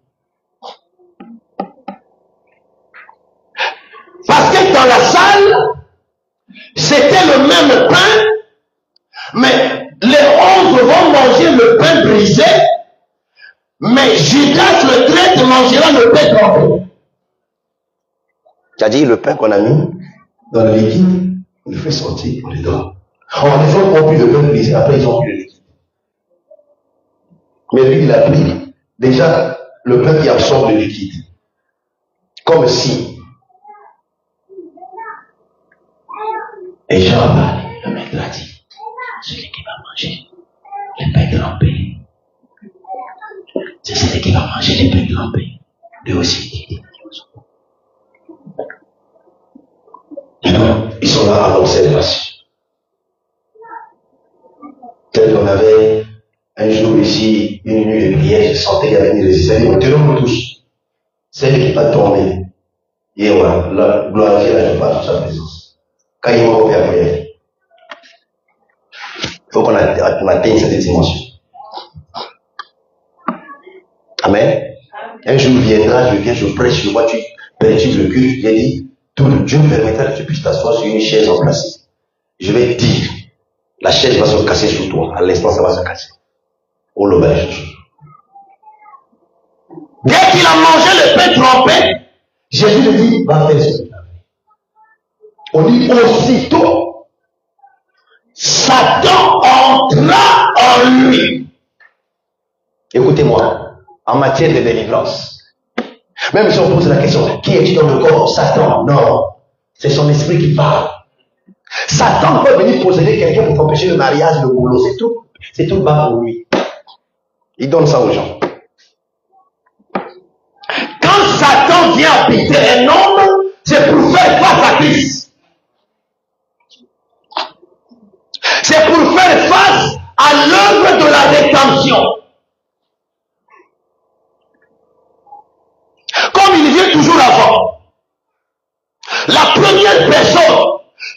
[SPEAKER 1] Parce que dans la salle, c'était le même pain, mais les 11 vont manger le pain brisé, mais Judas le traître mangera le pain trempé. C'est-à-dire le pain qu'on a mis dans le liquide, on le fait sortir, on le donne. En les autres ont pris le pain brisé, après ils ont pris le liquide. Mais lui, il a pris déjà le pain qui absorbe le liquide. Comme si. Et Jean a parlé, le maître a dit, celui qui va manger les pains trempés, c'est celui qui va manger les pains trempés. Lui aussi, ils sont là à l'observation. Tel qu'on avait un jour ici, une nuit de prière, je sentais qu'il y avait une résistance. Il dit, nous tous. Celle qui va tomber. Et voilà, la gloire à Dieu, je passe sur sa présence. Quand il va faire prière, il faut qu'on atteigne cette dimension. Amen. Un jour viendra, je viens, je prêche, je vois, tu perds le culte, je dis, tout Dieu permettra que tu puisses t'asseoir sur une chaise en place. Je vais dire, la chaise va se casser sous toi. À l'instant, ça va se casser. Au lobage. Dès qu'il a mangé le pain trempé, Jésus lui dit, va faire ce que tu as fait. On dit aussitôt, Satan entra en lui. Écoutez-moi, en matière de délivrance, même si on pose la question, qui est-il dans le corps? Satan? Non, c'est son esprit qui parle. Satan peut venir posséder quelqu'un pour empêcher le mariage, le boulot, c'est tout bas pour lui. Il donne ça aux gens. Quand Satan vient habiter un homme, c'est pour faire face à Christ. C'est pour faire face à l'œuvre de la rédemption. Comme il vient toujours avant. La première personne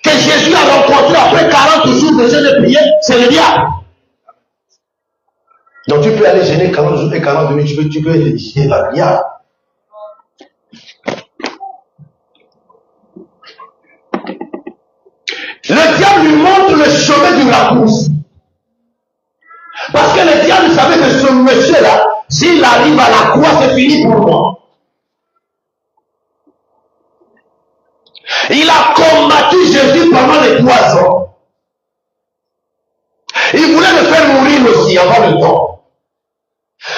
[SPEAKER 1] que Jésus a rencontrée après 40 jours de jeûne et prière, c'est le diable. Donc tu peux aller gêner 40 jours et 40 nuits, tu peux être visité par le diable. Le diable lui montre le chemin de la course. Parce que le diable savait que ce monsieur-là, s'il arrive à la croix, c'est fini pour moi. Il a combattu Jésus pendant les 3 ans. Il voulait le faire mourir aussi avant le temps.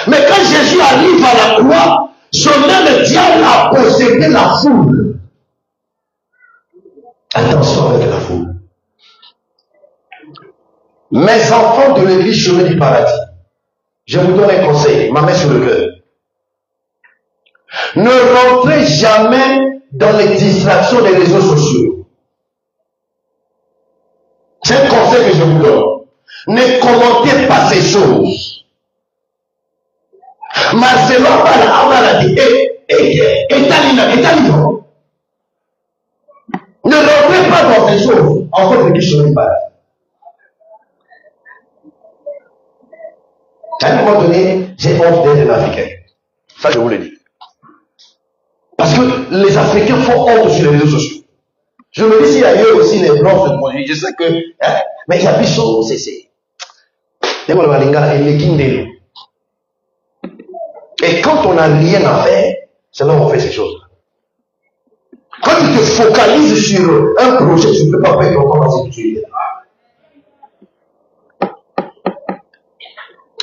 [SPEAKER 1] Mais quand Jésus arrive à la croix, ce même diable a possédé la foule. Attention avec la foule. Mes enfants de l'église chemin du paradis, je vous donne un conseil, ma main sur le cœur. Ne rentrez jamais dans les distractions des réseaux sociaux. C'est un conseil que je vous donne. Ne commentez pas ces choses. Marcelo a dit, ne rentrez pas dans ces choses en tant que chemin du paradis. À un moment donné, j'ai honte d'être un Africain. Ça, je vous le dis. Parce que les Africains font honte sur les réseaux sociaux. Je me dis, s'il y a eu aussi les blancs se produisent, je sais que, mais il y a plus chaud, c'est. Et quand on n'a rien à faire, c'est là où on fait ces choses. Quand tu te focalises sur un projet, tu ne peux pas faire ton temps dans cette suite.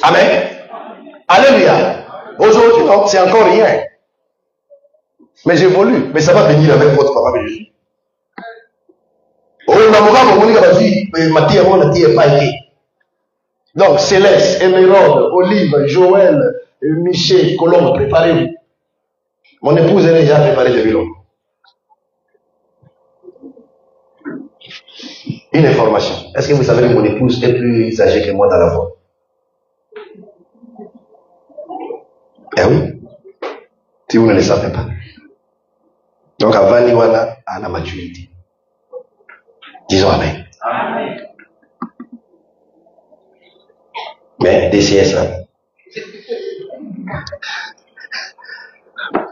[SPEAKER 1] Amen. Alléluia. Aujourd'hui, non, c'est encore rien. Mais j'évolue. Mais ça va venir avec votre papa Jésus. Donc, Céleste, Émeraude, Olive, Joël, Michel, Colombe, préparez-vous. Mon épouse est déjà préparée depuis longtemps. Une information. Est-ce que vous savez que mon épouse est plus âgée que moi dans la foi? Eh oui. Si vous ne le savez pas. Donc, avant Niwana, à la maturité. Disons Amen. Amen. Mais DCS là.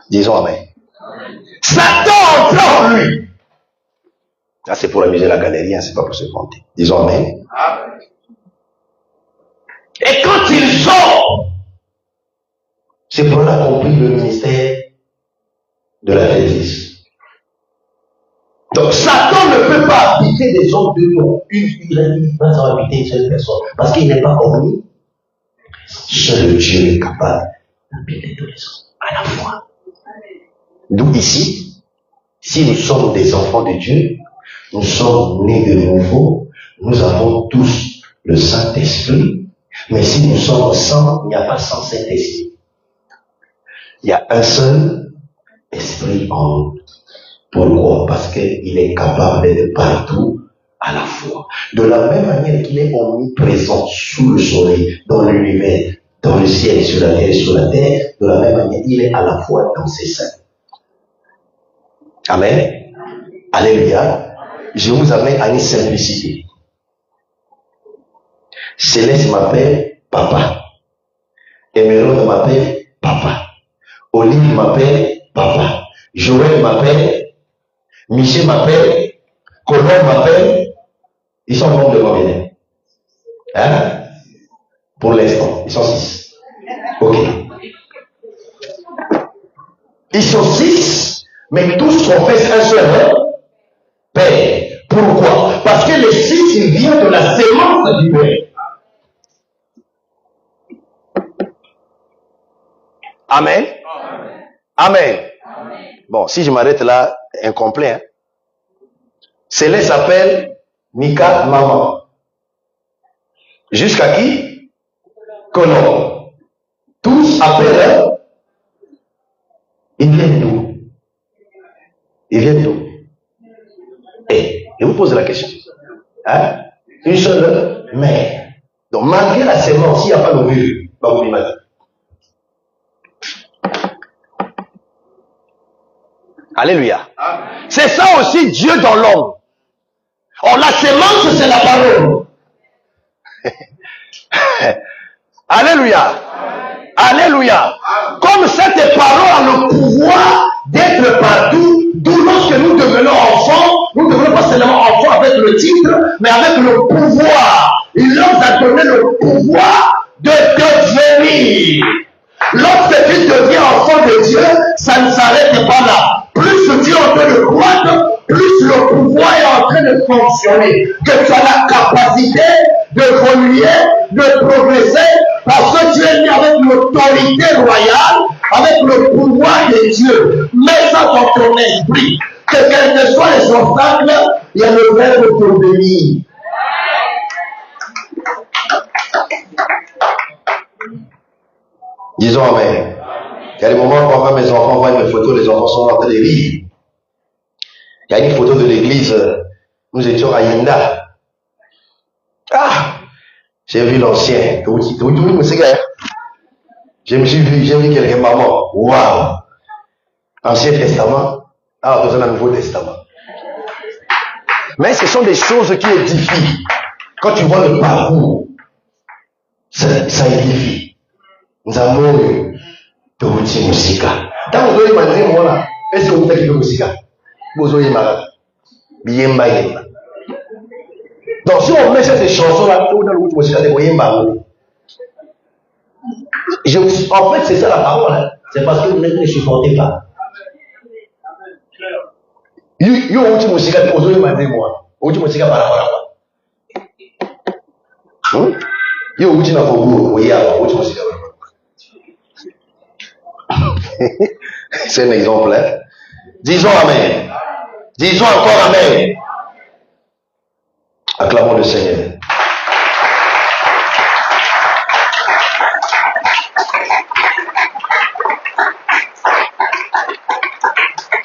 [SPEAKER 1] Disons Amen. Satan entre en lui. Ça c'est pour amuser la galerie, hein, c'est pas pour se vanter. Disons Amen. Amen. Et quand il sort, c'est pour accomplir le ministère de la justice. Donc Satan ne peut pas habiter des hommes de nom. Il va habiter une seule personne. Parce qu'il n'est pas omni. Seul Dieu est capable d'habiter tous les hommes à la fois. D'où ici, si nous sommes des enfants de Dieu, nous sommes nés de nouveau, nous avons tous le Saint-Esprit. Mais si nous sommes sans, il n'y a pas sans Saint-Esprit. Il y a un seul esprit en nous. Pourquoi? Parce qu'il est capable d'être partout à la fois. De la même manière qu'il est omniprésent sous le soleil, dans l'univers, dans le ciel, sur la terre, sur la terre, de la même manière, il est à la fois dans ses seins. Amen. Alléluia. Je vous amène à une simplicité. Céleste m'appelle papa. Émeraude m'appelle papa. Olive m'appelle papa. Joël m'appelle. Michel m'appelle. Colombe m'appelle. Ils sont membres de combien? Hein? Pour l'instant, ils sont 6. Ok. Ils sont 6, mais tous confessent un seul Père. qui vient de la sémence du Père. Amen. Amen. Bon, si je m'arrête là, incomplet. Hein? Céleste s'appelle Mika Maman. Jusqu'à qui? Konon. Tous appellent. Ils viennent d'où? Ils viennent d'où? Et je vous pose la question. Hein? Une seule mère. Donc, malgré la sémence, s'il n'y a pas d'ovule, pas vous l'imaginer. Alléluia. C'est ça aussi Dieu dans l'homme. Or, la sémence, c'est la parole. Alléluia. Alléluia. Comme cette parole a le pouvoir d'être partout, d'où lorsque nous devenons enfants, nous ne devenons pas seulement enfants avec le titre, mais avec le pouvoir. Il leur a donné le pouvoir de devenir. Lorsque tu deviens enfant de Dieu, ça ne s'arrête pas là. Plus Dieu est en train de croître, plus le pouvoir est en train de fonctionner. Que tu as la capacité d'évoluer, de progresser, parce que tu es né avec l'autorité royale, avec le pouvoir de Dieu. Mets ça dans ton esprit. Que quels que soient les obstacles, il y a le verbe pour venir. Disons Amen. Il y a des moments où mes enfants voient mes photos, les enfants sont en train de rire. Il y a une photo de l'église, nous étions à Yenda. Ah! J'ai vu l'ancien. J'ai vu quelqu'un, maman. Waouh! Ancien Testament. Ah, dans un Nouveau Testament. Mais ce sont des choses qui édifient. Quand tu vois le parcours, ça édifie. Nous avons eu de musique. Dans vous imaginez moi là, est-ce que vous faites de musique? Vous avez malade. Bien baillé. Donc si on met ces chansons là, on a le musique de Boyemba. En fait, c'est ça la parole. Hein. C'est parce que vous ne supportez pas. Yo uti musique de Ozo imaginez moi. Uti musique par rapport à quoi? Yo uti na fogo, oyaba, uti musique. C'est un exemple. Hein? Disons Amen. Disons encore Amen. Acclamons le Seigneur.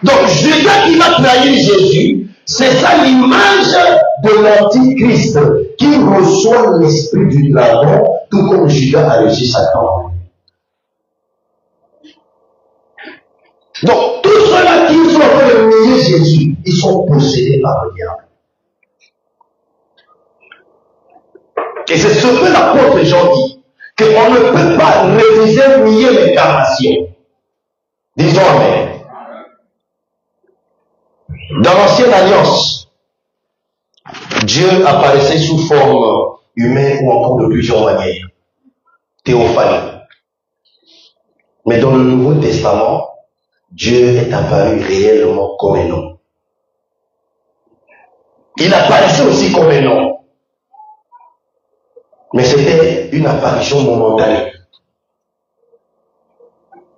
[SPEAKER 1] Donc, Judas qui va trahir Jésus, c'est ça l'image de l'Antichrist qui reçoit l'esprit du dragon, tout comme Judas a reçu Satan. Donc, tous ceux-là qui sont en train de nier Jésus, ils sont possédés par le diable. Et c'est ce que l'apôtre Jean dit, qu'on ne peut pas refuser, nier l'incarnation. Disons Amen. Dans l'ancienne alliance, Dieu apparaissait sous forme humaine ou encore de plusieurs manières. Théophanie. Mais dans le Nouveau Testament, Dieu est apparu réellement comme un homme. Il apparaissait aussi comme un homme. Mais c'était une apparition momentanée.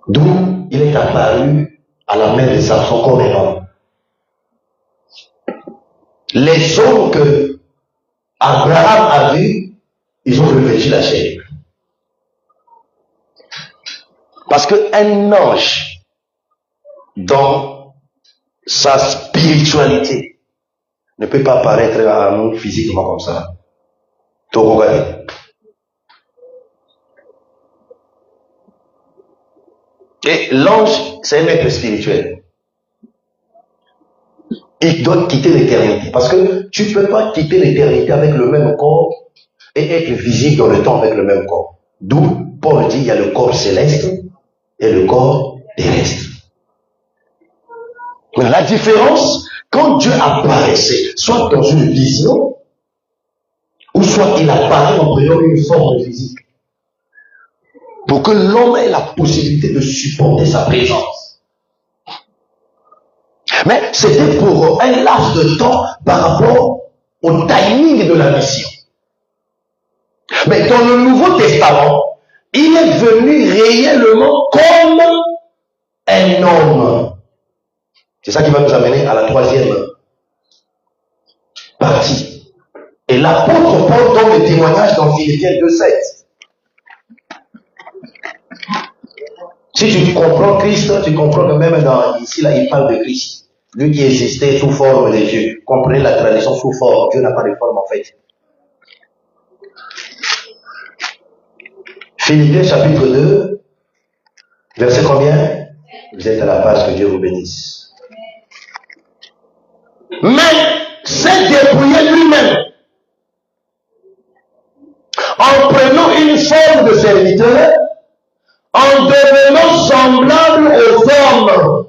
[SPEAKER 1] D'où il est apparu à la main de Samson comme un homme. Les hommes que Abraham a vus, ils ont revêtu la chair. Parce qu'un ange, dans sa spiritualité, ne peut pas apparaître à nous physiquement comme ça. Tout regarder. Et l'ange, c'est un être spirituel. Il doit quitter l'éternité. Parce que tu ne peux pas quitter l'éternité avec le même corps et être visible dans le temps avec le même corps. D'où Paul dit il y a le corps céleste et le corps terrestre. Mais la différence, quand Dieu apparaissait, soit dans une vision, ou soit il apparaît en prenant une forme physique, pour que l'homme ait la possibilité de supporter sa présence. Mais c'était pour un laps de temps par rapport au timing de la mission. Mais dans le Nouveau Testament, il est venu réellement comme un homme. C'est ça qui va nous amener à la troisième partie. Et l'apôtre Paul donne le témoignage dans Philippiens 2,7. Si tu comprends Christ, tu comprends que même ici, là, il parle de Christ. Lui qui existait sous forme des dieux. Comprenez la tradition sous forme. Dieu n'a pas de forme en fait. Philippiens chapitre 2, verset combien? Vous êtes à la page, que Dieu vous bénisse. Mais s'est dépouillé lui-même en prenant une forme de serviteur, en devenant semblable aux hommes.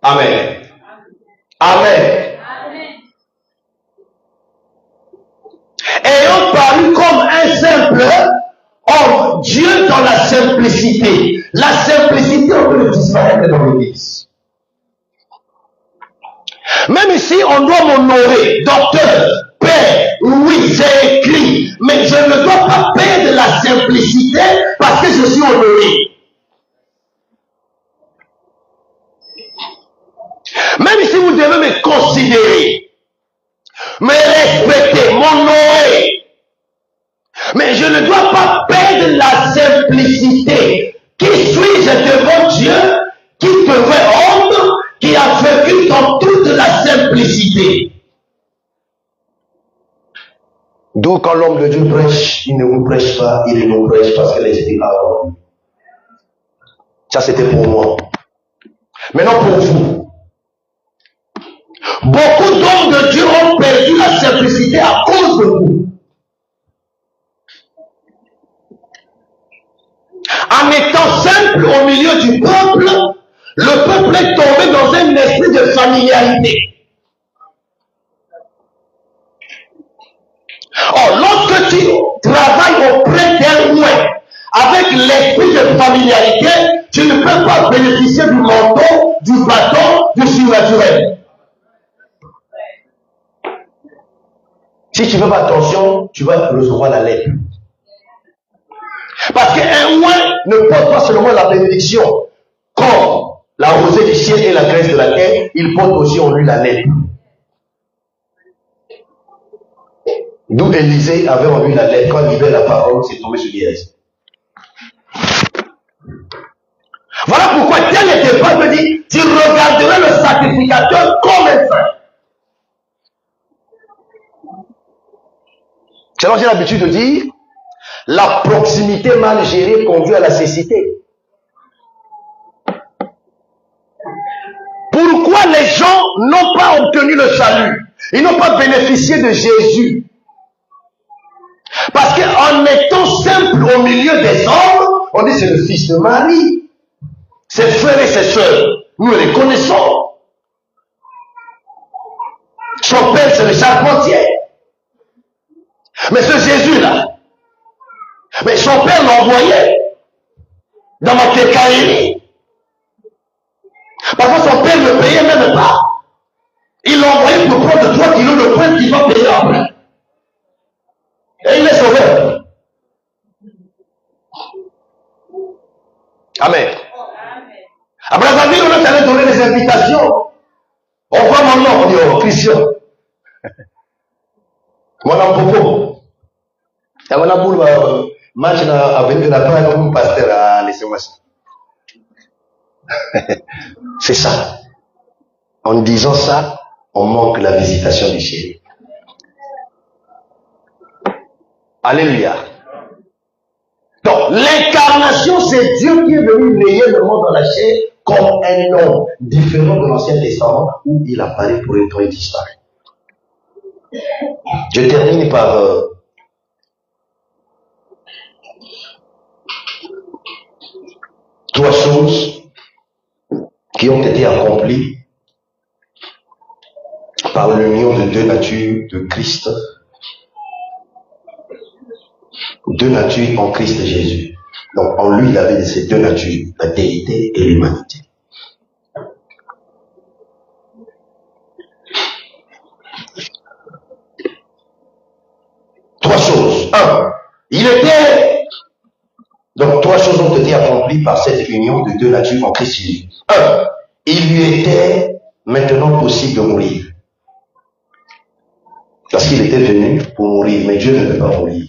[SPEAKER 1] Amen. Amen. Ayant paru comme un simple homme, Dieu dans la simplicité. La simplicité, on peut le disparaître dans l'église. Même ici, on doit m'honorer, docteur, père, oui, c'est écrit, mais je ne dois pas perdre la simplicité parce que je suis honoré. Même si vous devez me considérer, me respecter, m'honorer, mais je ne dois pas perdre la simplicité. Qui suis-je devant Dieu, qui devait homme, qui a vécu dans toute la simplicité? D'où quand l'homme de Dieu prêche, il ne vous prêche pas, il ne vous prêche parce que l'esprit a en lui. Ça c'était pour moi. Maintenant pour vous. Beaucoup d'hommes de Dieu ont perdu la simplicité à cause de vous. En étant simple au milieu du peuple, le peuple est tombé dans un esprit de familiarité. Or, lorsque tu travailles auprès d'un loin avec l'esprit de familiarité, tu ne peux pas bénéficier du manteau, du bâton, du surnaturel. Si tu ne fais pas attention, tu vas recevoir la lèpre. Parce qu'un oint ne porte pas seulement la bénédiction, comme la rosée du ciel et la graisse de la terre, il porte aussi en lui la lèpre. D'où Élisée avait en lui la lèpre. Quand il libère la parole, c'est tombé sur Géasi. Voilà pourquoi tel n'était pas me dit, tu regarderais le sacrificateur comme un saint. C'est donc j'ai l'habitude de dire, la proximité mal gérée conduit à la cécité. Pourquoi les gens n'ont pas obtenu le salut? Ils n'ont pas bénéficié de Jésus. Parce qu'en étant simple au milieu des hommes, on dit c'est le fils de Marie. Ses frères et ses sœurs, nous les connaissons. Son père, c'est le charpentier. Mais ce Jésus-là, mais son père l'envoyait dans ma quincaillerie. Parfois son père ne payait même pas. Il l'envoyait pour prendre 3 kilos de pain qu'il va payer après. Et il est sauvé. Amen. À Brazzaville, on est allé donner des invitations. On voit mon nom, on dit, oh, Christian. Mon nom, Popo. Et on a pour le match avec de la part comme pasteur à laisser-moi ça. C'est ça. En disant ça, on manque la visitation du ciel. Alléluia. Donc, l'incarnation, c'est Dieu qui est venu réellement dans la chair comme un homme, différent de l'Ancien Testament où il apparaît pour être et disparaît. Je termine par trois choses qui ont été accomplies par l'union de deux natures de Christ. Deux natures en Christ Jésus. Donc en lui, il avait ces deux natures, la déité et l'humanité. Il était... Donc, trois choses ont été accomplies par cette union de deux natures en Christ Jésus. Un, il lui était maintenant possible de mourir. Parce qu'il était venu pour mourir, mais Dieu ne peut pas mourir.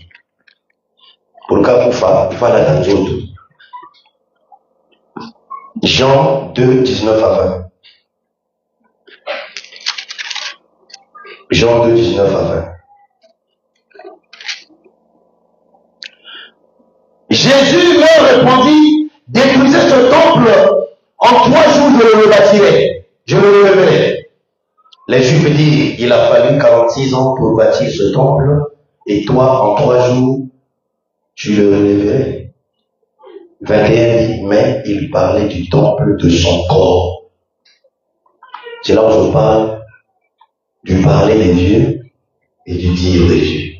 [SPEAKER 1] Pour le cas Koufa, il fallait dans d'autres. Jean 2, 19 à 20. Jean 2, 19 à 20. Jésus leur répondit, détruisez ce temple, en 3 jours je le rebâtirai, je le relèverai. Les Juifs dirent, il a fallu 46 ans pour bâtir ce temple, et toi, en 3 jours, tu le relèverais. 21 dit, mais il parlait du temple de son corps. C'est là où je parle du parler des dieux et du dire des dieux.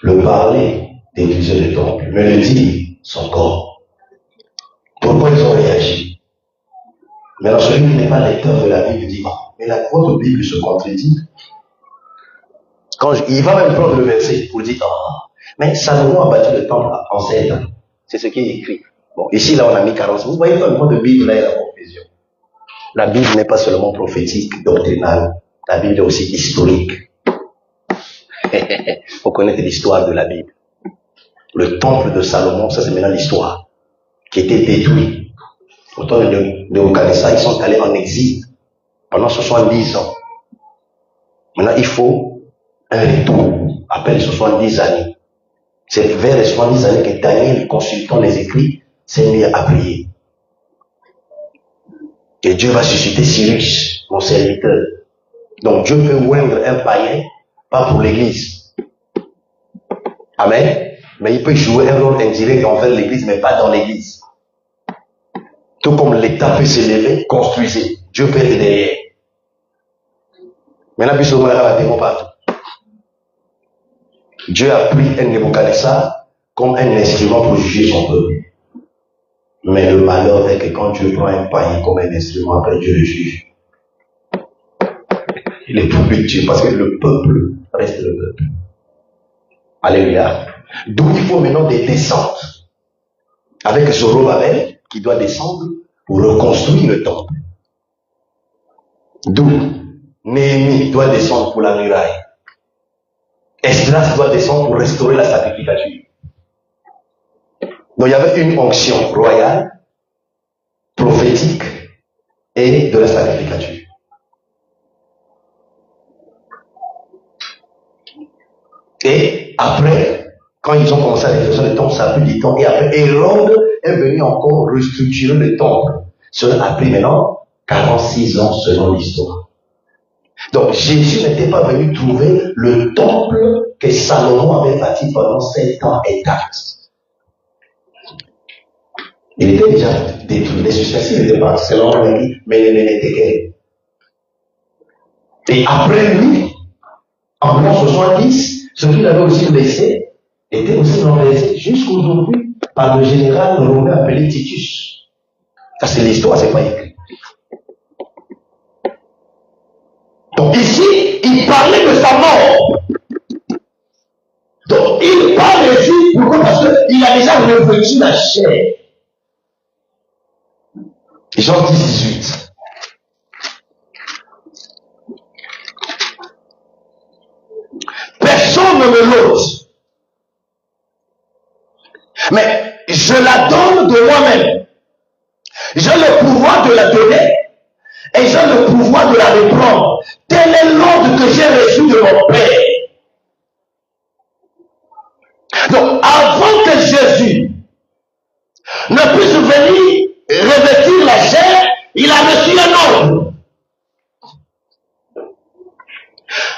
[SPEAKER 1] Le parler détruisait le temple, mais le dire, son corps. Pourquoi ils ont réagi? Mais alors celui qui n'est pas lecteur de la Bible dit, mais votre Bible se contredit. Il va même prendre le verset pour dire, mais Salomon a bâti le temple en 7 ans. C'est ce qui est écrit. Bon, ici, là, on a mis 40. Vous voyez pas le mot de Bible, là, il y a la confusion. La Bible n'est pas seulement prophétique, doctrinale. La Bible est aussi historique. Il faut connaître l'histoire de la Bible. Le temple de Salomon, ça c'est maintenant l'histoire, qui était détruit. Au temps de Nebuchadnezzar, ils sont allés en exil pendant 70 ans. Maintenant, il faut un retour après les 70 années. C'est vers les 70 années que Daniel, consultant les écrits, s'est mis à prier. Et Dieu va susciter Cyrus, mon serviteur. Donc Dieu peut oindre un païen, pas pour l'église. Amen. Mais il peut jouer un rôle indirect envers l'église, mais pas dans l'église. Tout comme l'État peut s'élever, construisez. Dieu peut être derrière. Maintenant, puis on la démon partout. Dieu a pris un Nebuchadnezzar comme un instrument pour juger son peuple. Mais le malheur est que quand Dieu prend un païen comme un instrument, après Dieu le juge. Il est pour lui Dieu, parce que le peuple reste le peuple. Alléluia. D'où il faut maintenant des descentes. Avec Zorobabel, qui doit descendre pour reconstruire le temple. D'où Néhémie doit descendre pour la muraille. Esdras doit descendre pour restaurer la sacrificature. Donc il y avait une onction royale, prophétique et de la sacrificature. Et après, quand ils ont commencé à réfléchir le temple, ça a pris du temps. Et après, Hérode est venu encore restructurer le temple. Cela a pris maintenant 46 ans selon l'histoire. Donc Jésus n'était pas venu trouver le temple que Salomon avait bâti pendant 7 ans intact. Il était déjà détruit. Les suspects n'étaient pas selon lui, mais il n'était qu'un. Et après lui, en 1970, ce qu'il avait aussi laissé était aussi renversé jusqu'aujourd'hui par le général romain appelé Titus. Ça c'est l'histoire, c'est pas écrit. Donc ici, il parlait de sa mort. Donc il parle ici, pourquoi? Parce qu'il a déjà revêtu la chair. Jean 10, 18. Personne ne me l'ôte. Mais je la donne de moi-même. J'ai le pouvoir de la donner et j'ai le pouvoir de la reprendre. Tel est l'ordre que j'ai reçu de mon Père. Donc, avant que Jésus ne puisse venir revêtir la chair, il a reçu un ordre.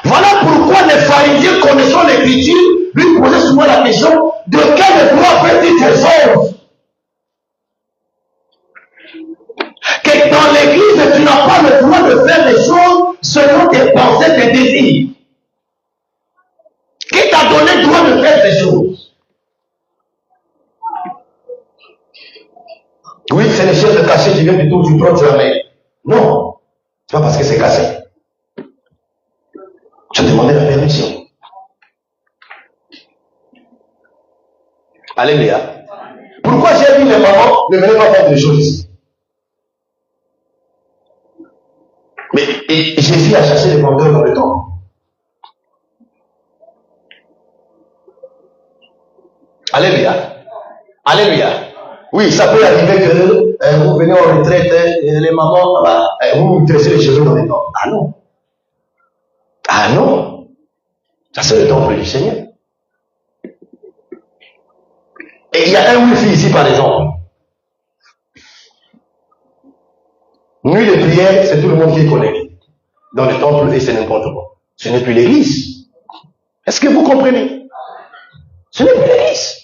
[SPEAKER 1] Voilà pourquoi les pharisiens connaissant l'écriture lui posaient souvent la question: de quel droit fais-tu tes œuvres? Que dans l'église, tu n'as pas le droit de faire les choses selon tes pensées, tes désirs. Qui t'a donné le droit de faire ces choses? Oui, c'est les chefs de caché, tu viens plutôt, tu prends, tu la mets. Non, c'est pas parce que c'est cassé. Tu as demandé la permission. Alléluia. Pourquoi j'ai dit les mamans ne venez pas faire des choses ici? Mais Jésus a chassé les vendeurs dans le temple. Alléluia. Alléluia. Oui, ça peut arriver que vous venez en retraite, les mamans, vous vous tressez les cheveux dans les temples. Ah non. Ah non. Ça c'est le temple du Seigneur. Et il y a un wifi ici par exemple. Nuit de prière, c'est tout le monde qui est connecté. Dans le temple, et c'est n'importe quoi. Ce n'est plus l'église. Est-ce que vous comprenez? Ce n'est plus l'église.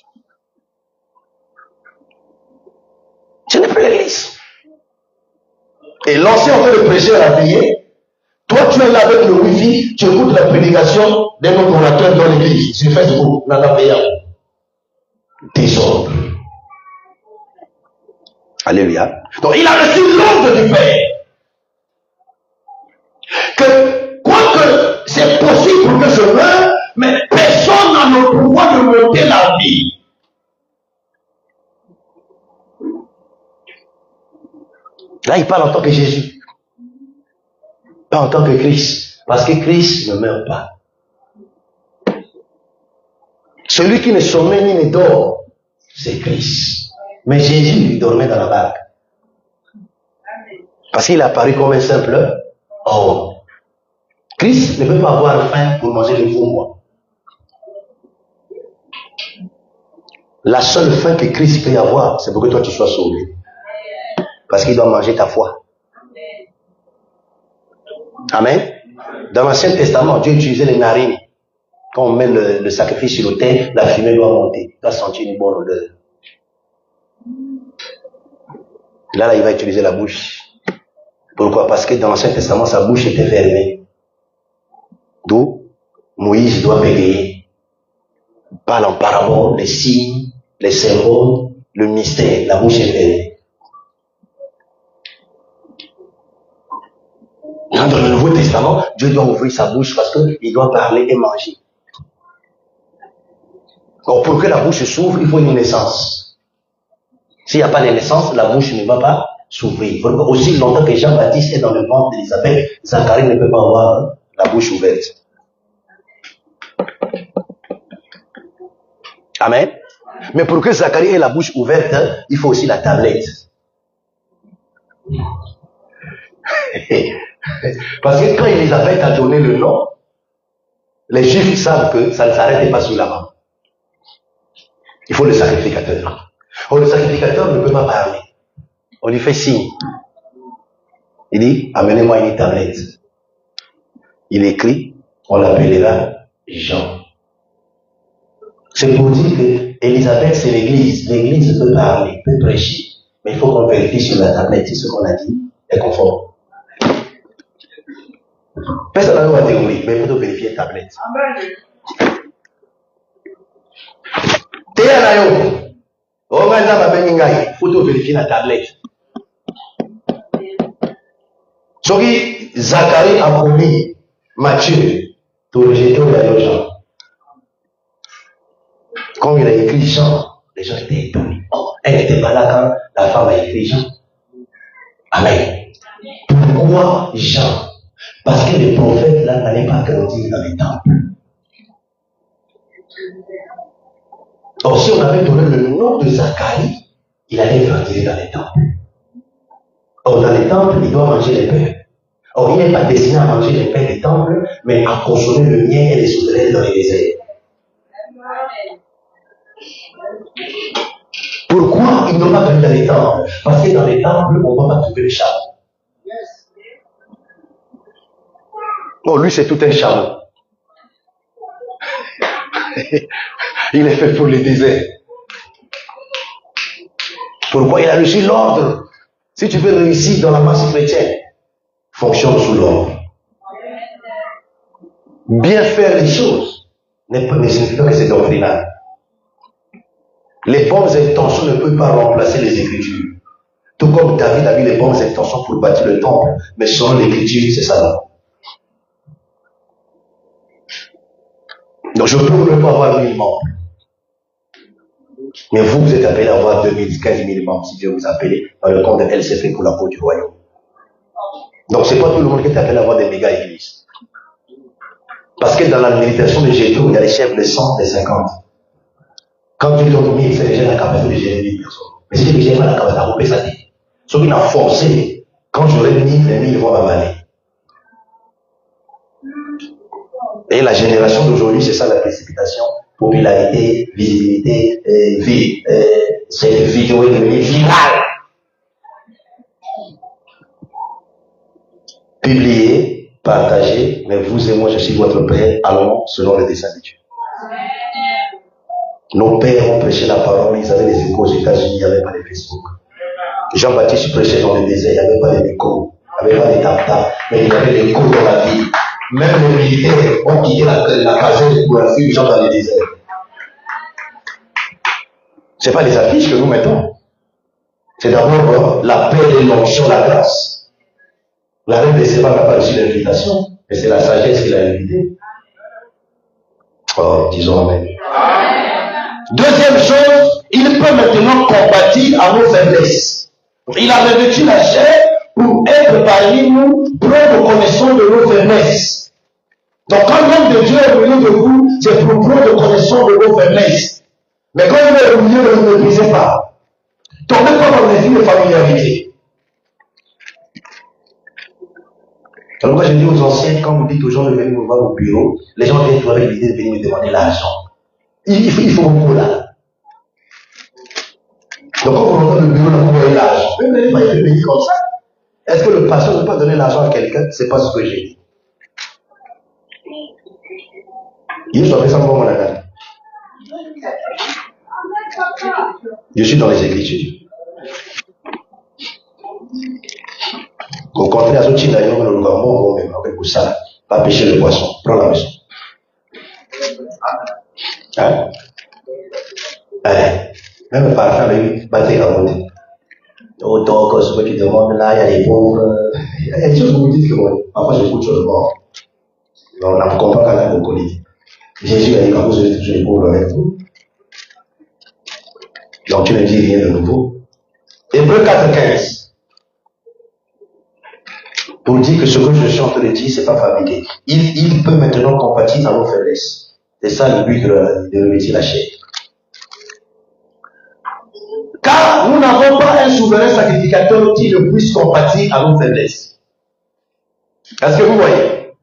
[SPEAKER 1] Ce n'est plus l'église. Et l'ancien en train de prêcher à la prière, toi tu es là avec le wifi, tu écoutes la prédication d'un autre orateur dans l'église, sur Facebook, dans la prière. Désordre. Alléluia. Donc il a reçu l'ordre du Père. Que, quoique c'est possible que je meure, mais personne n'a le pouvoir de monter la vie. Là, il parle en tant que Jésus. Pas en tant que Christ. Parce que Christ ne meurt pas. Celui qui ne sommeille ni ne dort, c'est Christ. Mais Jésus, il dormait dans la barque. Parce qu'il est apparu comme un simple homme. Christ ne peut pas avoir faim pour manger le fourmois. La seule faim que Christ peut avoir, c'est pour que toi tu sois sauvé. Parce qu'il doit manger ta foi. Amen. Dans l'Ancien Testament, Dieu utilisait les narines. Quand on met le sacrifice sur l'autel, la fumée doit monter. Il doit sentir une bonne odeur. Là, il va utiliser la bouche. Pourquoi? Parce que dans l'Ancien Testament, sa bouche était fermée. D'où Moïse doit bégayer. Il parle en parabole, les signes, les symboles, le mystère. La bouche est fermée. Dans le Nouveau Testament, Dieu doit ouvrir sa bouche parce qu'il doit parler et manger. Donc pour que la bouche s'ouvre, il faut une naissance. S'il n'y a pas de naissance, la bouche ne va pas s'ouvrir. Aussi longtemps que Jean-Baptiste est dans le ventre d'Élisabeth, Zacharie ne peut pas avoir la bouche ouverte. Amen. Mais pour que Zacharie ait la bouche ouverte, il faut aussi la tablette. Parce que quand Élisabeth a donné le nom, les Juifs savent que ça ne s'arrêtait pas sur la main. Il faut le sacrificateur. Or, le sacrificateur ne peut pas parler. On lui fait signe. Il dit, amenez-moi une tablette. Il écrit, on l'appellera Jean. C'est pour dire que Élisabeth, c'est l'église. L'église peut parler, peut prêcher. Mais il faut qu'on vérifie sur la tablette si ce qu'on a dit est conforme. Personne n'a pas théorie, mais il faut vérifier la tablette. Il faut vérifier la tablette. Soki Zacharie a promis Matthieu de rejeter au Jean. Quand il a écrit Jean, les gens étaient étonnés. Elle n'était pas là quand la femme a écrit Jean. Amen. Pourquoi Jean? Parce que les prophètes là n'allaient pas grandir dans les temples. Or, si on avait donné le nom de Zacharie, il allait grandir dans les temples. Or, dans les temples, il doit manger les pains. Or, il n'est pas destiné à manger les pains des temples, mais à consommer le miel et les sauterelles dans les déserts. Pourquoi il ne doit pas grandir dans les temples? Parce que dans les temples, on ne va pas trouver le chameau. Oh, lui, c'est tout un chameau. Il est fait pour les déserts. Pourquoi il a reçu l'ordre? Si tu veux réussir dans la masse chrétienne, fonctionne sous l'ordre. Bien faire les choses ne signifie pas que c'est doctrinal. Les bonnes intentions ne peuvent pas remplacer les Écritures. Tout comme David a eu les bonnes intentions pour bâtir le temple, mais selon l'Écriture, c'est ça. Donc je peux ne pas avoir 1000 membres. Mais vous, vous êtes appelé à avoir 2000, 15 000 membres si Dieu vous a appelé dans le compte de LCF pour la cause du royaume. Donc c'est pas tout le monde qui est appelé à avoir des méga églises. Parce que dans la méditation de Jésus, il y a les chefs de 100, de 50. Quand Dieu t'a mis, c'est déjà la capacité de gérer 1000 personnes. Mais si j'ai pas la capacité de couper ça dit. Ce qui m'a forcé, quand j'aurai mis, les 1000 vont m'avaler. Et la génération d'aujourd'hui, c'est ça la précipitation. Popularité, visibilité, vie. Cette vidéo est devenue virale. Publiez, partagez, mais vous et moi, je suis votre Père, allons selon le dessein de Dieu. Nos pères ont prêché la parole, ils avaient des échos aux États-Unis, il n'y avait pas de Facebook. Jean-Baptiste prêchait dans le désert, il n'y avait pas d'écho, il n'y avait pas de tap-tap, mais il y avait des échos dans la vie. Même les militaires ont quitté la caserne pour la fuir les gens dans le désert. Ce n'est pas les affiches que nous mettons. C'est d'abord la paix et l'onction, la grâce. La reine des Séba n'a pas reçu l'invitation, mais c'est la sagesse qui l'a invité. Oh, disons Amen. Deuxième chose, il peut maintenant compatir à nos faiblesses. Il a revêtu la chair pour être parmi nous, prendre connaissance de nos faiblesses. Donc quand l'homme de Dieu est au milieu de vous, c'est pour prendre connaissance de vos faiblesses. Mais quand il est au milieu, ne le méprisez pas. Tombez pas dans les vies de familiarité. Alors moi je dis aux anciens, quand vous dites aux gens de venir me voir au bureau, les gens viennent toujours avec l'idée de venir me demander l'argent. Il faut beaucoup là. Donc quand vous rentrez au bureau, là, vous voyez l'argent. Vous n'allez pas être payé comme ça. Est-ce que le pasteur ne peut pas donner l'argent à quelqu'un? C'est pas ce que j'ai dit. Il faut faire ça pour mon âme. Je suis dans les Écritures. Au contraire, à ce type d'ailleurs, le gouvernement, même avec ça, pas pêcher le poisson. Prends la maison. Hein? Même parfois, avec bâtir la montée. Autant ceux qui demandent là, il y a les pauvres. Il y a des choses que vous dites que moi, parfois j'écoute sur le bord. On ne comprend pas quand même beaucoup. Jésus a dit quand vous êtes toujours les pauvres avec vous. Donc tu ne dis rien de nouveau. Hébreux 4,15. Pour dire que ce que je suis en train de dire, ce n'est pas fabriqué. Il peut maintenant compatir à nos faiblesses. C'est ça le but de revêtir la chair. Car nous n'avons pas un souverain sacrificateur qui ne puisse compatir à nos faiblesses. Est-ce que vous voyez?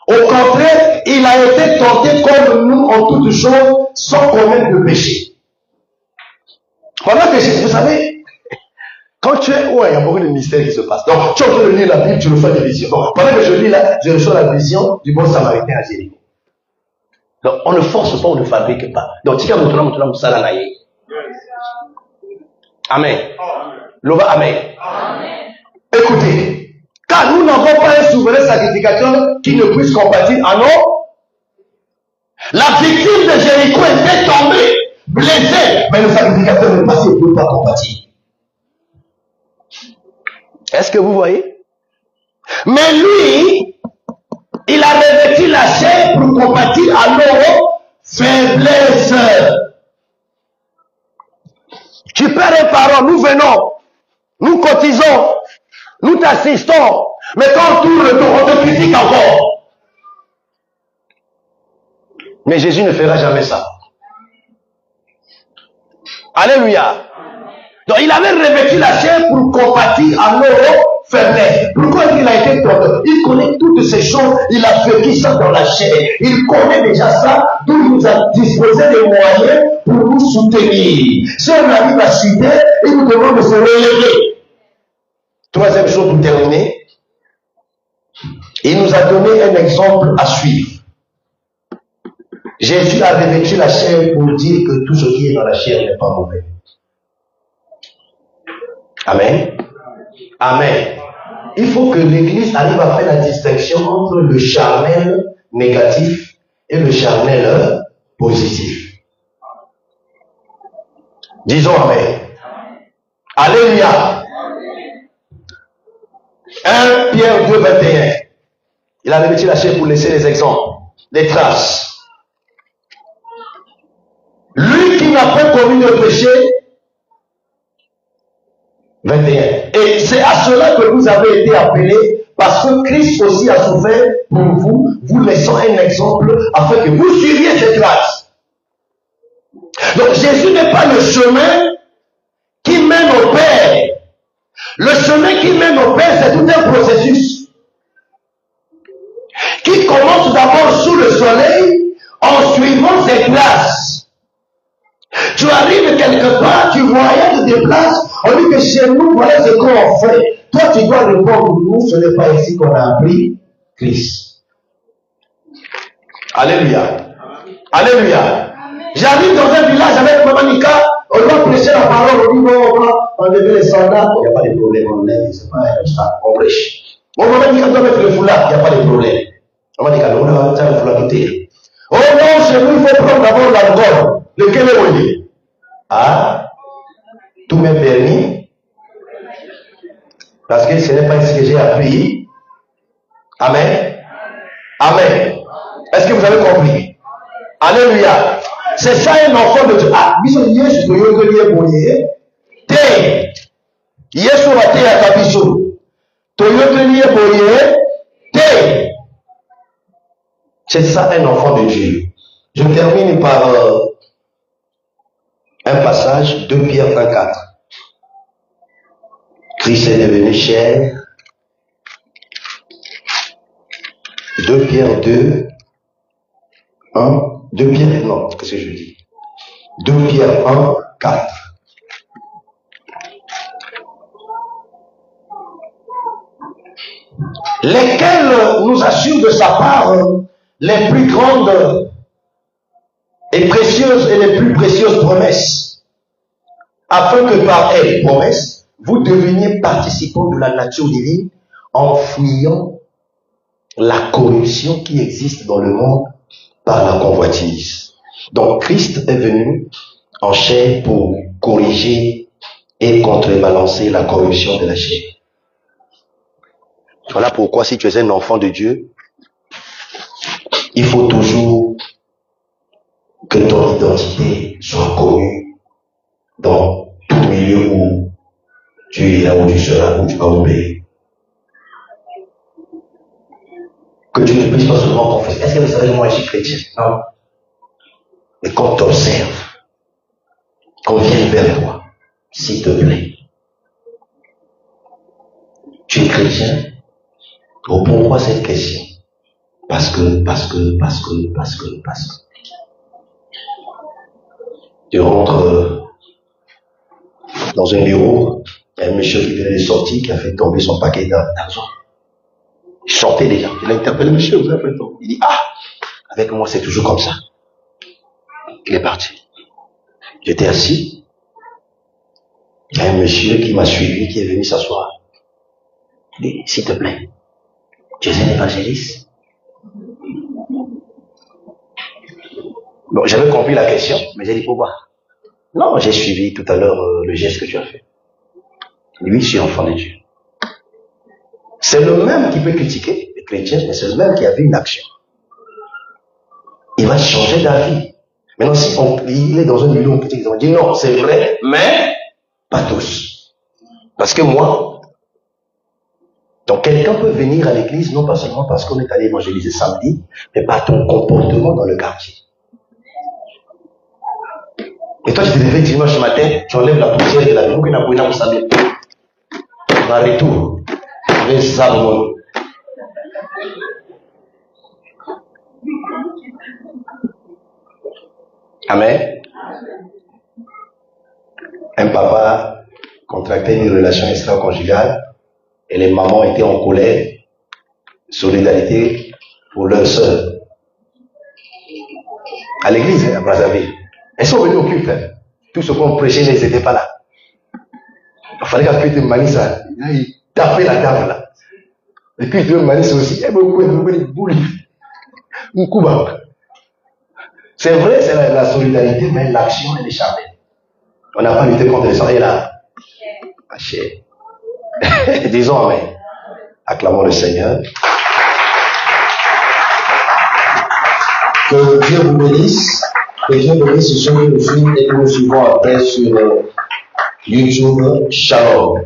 [SPEAKER 1] Au contraire, il a été tenté comme nous en toutes choses, sans commettre de péché. Pendant que vous savez, quand tu es, ouais, il y a beaucoup de mystères qui se passent. Donc, tu es en train de lire la Bible, tu reçois des visions. Donc, pendant que je lis là, je reçois la vision du bon samaritain à Jéricho. Donc, on ne force pas, on ne fabrique pas. Donc, tu as montré ça là. Amen. Lova, amen. Écoutez, car nous n'avons pas un souverain sacrificateur qui ne puisse compatir à nous. La victime de Jéricho était tombée, blessée, mais le sacrificateur ne passait, il ne peut pas compatir. Est-ce que vous voyez? Mais lui, il a revêtu la chair pour compatir à nos faiblesses. Tu perds les paroles, nous venons, nous cotisons, nous t'assistons, mais quand tout retourne, on te critique encore. Mais Jésus ne fera jamais ça. Alléluia. Donc il avait revêtu la chair pour compatir à nos faiblesses. Pourquoi il a été porteur? Il connaît toutes ces choses, il a vécu ça dans la chair. Il connaît déjà ça, d'où il nous a disposé des moyens pour nous soutenir. Si on arrive à chuter, il nous demande de se relever. Troisième chose pour terminer, il nous a donné un exemple à suivre. Jésus a revêtu la chair pour dire que tout ce qui est dans la chair n'est pas mauvais. Amen. Amen. Il faut que l'Église arrive à faire la distinction entre le charnel négatif et le charnel positif. Disons Amen. Alléluia. 1 Pierre 2, 21. Il a revêtu la chair pour laisser les exemples, les traces. Lui qui n'a pas commis de péché, 21. Et c'est à cela que vous avez été appelés, parce que Christ aussi a souffert pour vous, vous laissant un exemple afin que vous suiviez cette grâce. Donc Jésus n'est pas le chemin qui mène au Père. Le chemin qui mène au Père, c'est tout un processus qui commence d'abord sous le soleil en suivant ses places. Tu arrives quelque part, tu voyages des places, on dit que chez nous, voilà ce qu'on fait. Toi, tu dois répondre, nous, ce n'est pas ici qu'on a appris Christ. Alléluia. Alléluia. J'arrive dans un village avec Maman Nika, on doit prêcher la parole, on dit bon, on va enlever les soldats. Il n'y a pas de problème, on lève, c'est pas un obstacle, on prêche. Bon, Maman Nika doit mettre le foulard, il n'y a pas de problème. Maman Nika, on va mettre le foulard quitter. Oh non, chez nous, il faut prendre d'abord l'alcool. Lequel est relié? Ah, tout m'est permis. Parce que ce n'est pas ce que j'ai appris. Amen. Amen. Est-ce que vous avez compris? Alléluia. C'est ça un enfant de Dieu. Ah, biso Yesu to yo lié boye. Te. Yesu va te ya biso. To yo lié boye. Te. C'est ça un enfant de Dieu. Je termine par un passage, 2 Pierre 1,4. Christ est devenu chair. 2 Pierre 2, 1, 2 Pierre, non, qu'est-ce que je dis? 2 Pierre 1, 4. Lesquels nous assurent de sa part les plus grandes et précieuses et les plus précieuses promesses, afin que par elles, promesses, vous deveniez participants de la nature divine en fuyant la corruption qui existe dans le monde par la convoitise. Donc Christ est venu en chair pour corriger et contrebalancer la corruption de la chair. Voilà pourquoi si tu es un enfant de Dieu, il faut toujours que ton identité soit connue dans tout milieu où tu es, là où tu seras, où tu vas obéir. Que tu ne puisses pas seulement confesser. Est-ce que vous savez, moi je suis chrétien? Non. Mais qu'on t'observe, qu'on vienne vers toi, s'il te plaît. Tu es chrétien? Oh, pourquoi cette question? Parce que. Tu rentres dans un bureau, il y a un monsieur qui venait de sortir, qui a fait tomber son paquet d'argent. Il sortait déjà. Il a interpellé monsieur, vous avez fait tomber. Il dit, ah, avec moi c'est toujours comme ça. Il est parti. J'étais assis. Il y a un monsieur qui m'a suivi, qui est venu s'asseoir. Il dit, s'il te plaît, tu es un évangéliste? Bon, j'avais compris la question, mais j'ai dit, pourquoi? Non, j'ai suivi tout à l'heure le geste que tu as fait. Lui, je suis enfant de Dieu. C'est le même qui peut critiquer les chrétiens, mais c'est le même qui a vu une action. Il va changer d'avis. Maintenant, si il est dans un milieu où ils ont dit non, c'est vrai, mais pas tous. Parce que moi, donc quelqu'un peut venir à l'église, non pas seulement parce qu'on est allé évangéliser samedi, mais par ton comportement dans le quartier. Et toi, tu te réveilles dimanche matin, tu enlèves la poussière de la maison, tu as pour saluer. Dans le retour, avec ça, Amen. Un papa contractait une relation extra-conjugale et les mamans étaient en colère, solidarité pour leur sœur. À l'église, à Brazzaville. Elles sont venues au culte. Tout ce qu'on prêchait, ils n'étaient pas là. Il fallait qu'un culte de Manisse, il tapait la table là. Le culte de Manisse aussi, il y a beaucoup de boules. C'est vrai, c'est la solidarité, mais l'action, elle est charnelle. On n'a pas lutté contre les gens, et là, disons amen. Acclamons le Seigneur. Que Dieu vous bénisse. Que Dieu bénisse ceux qui nous suivent et que nous suivons après sur YouTube. Shalom.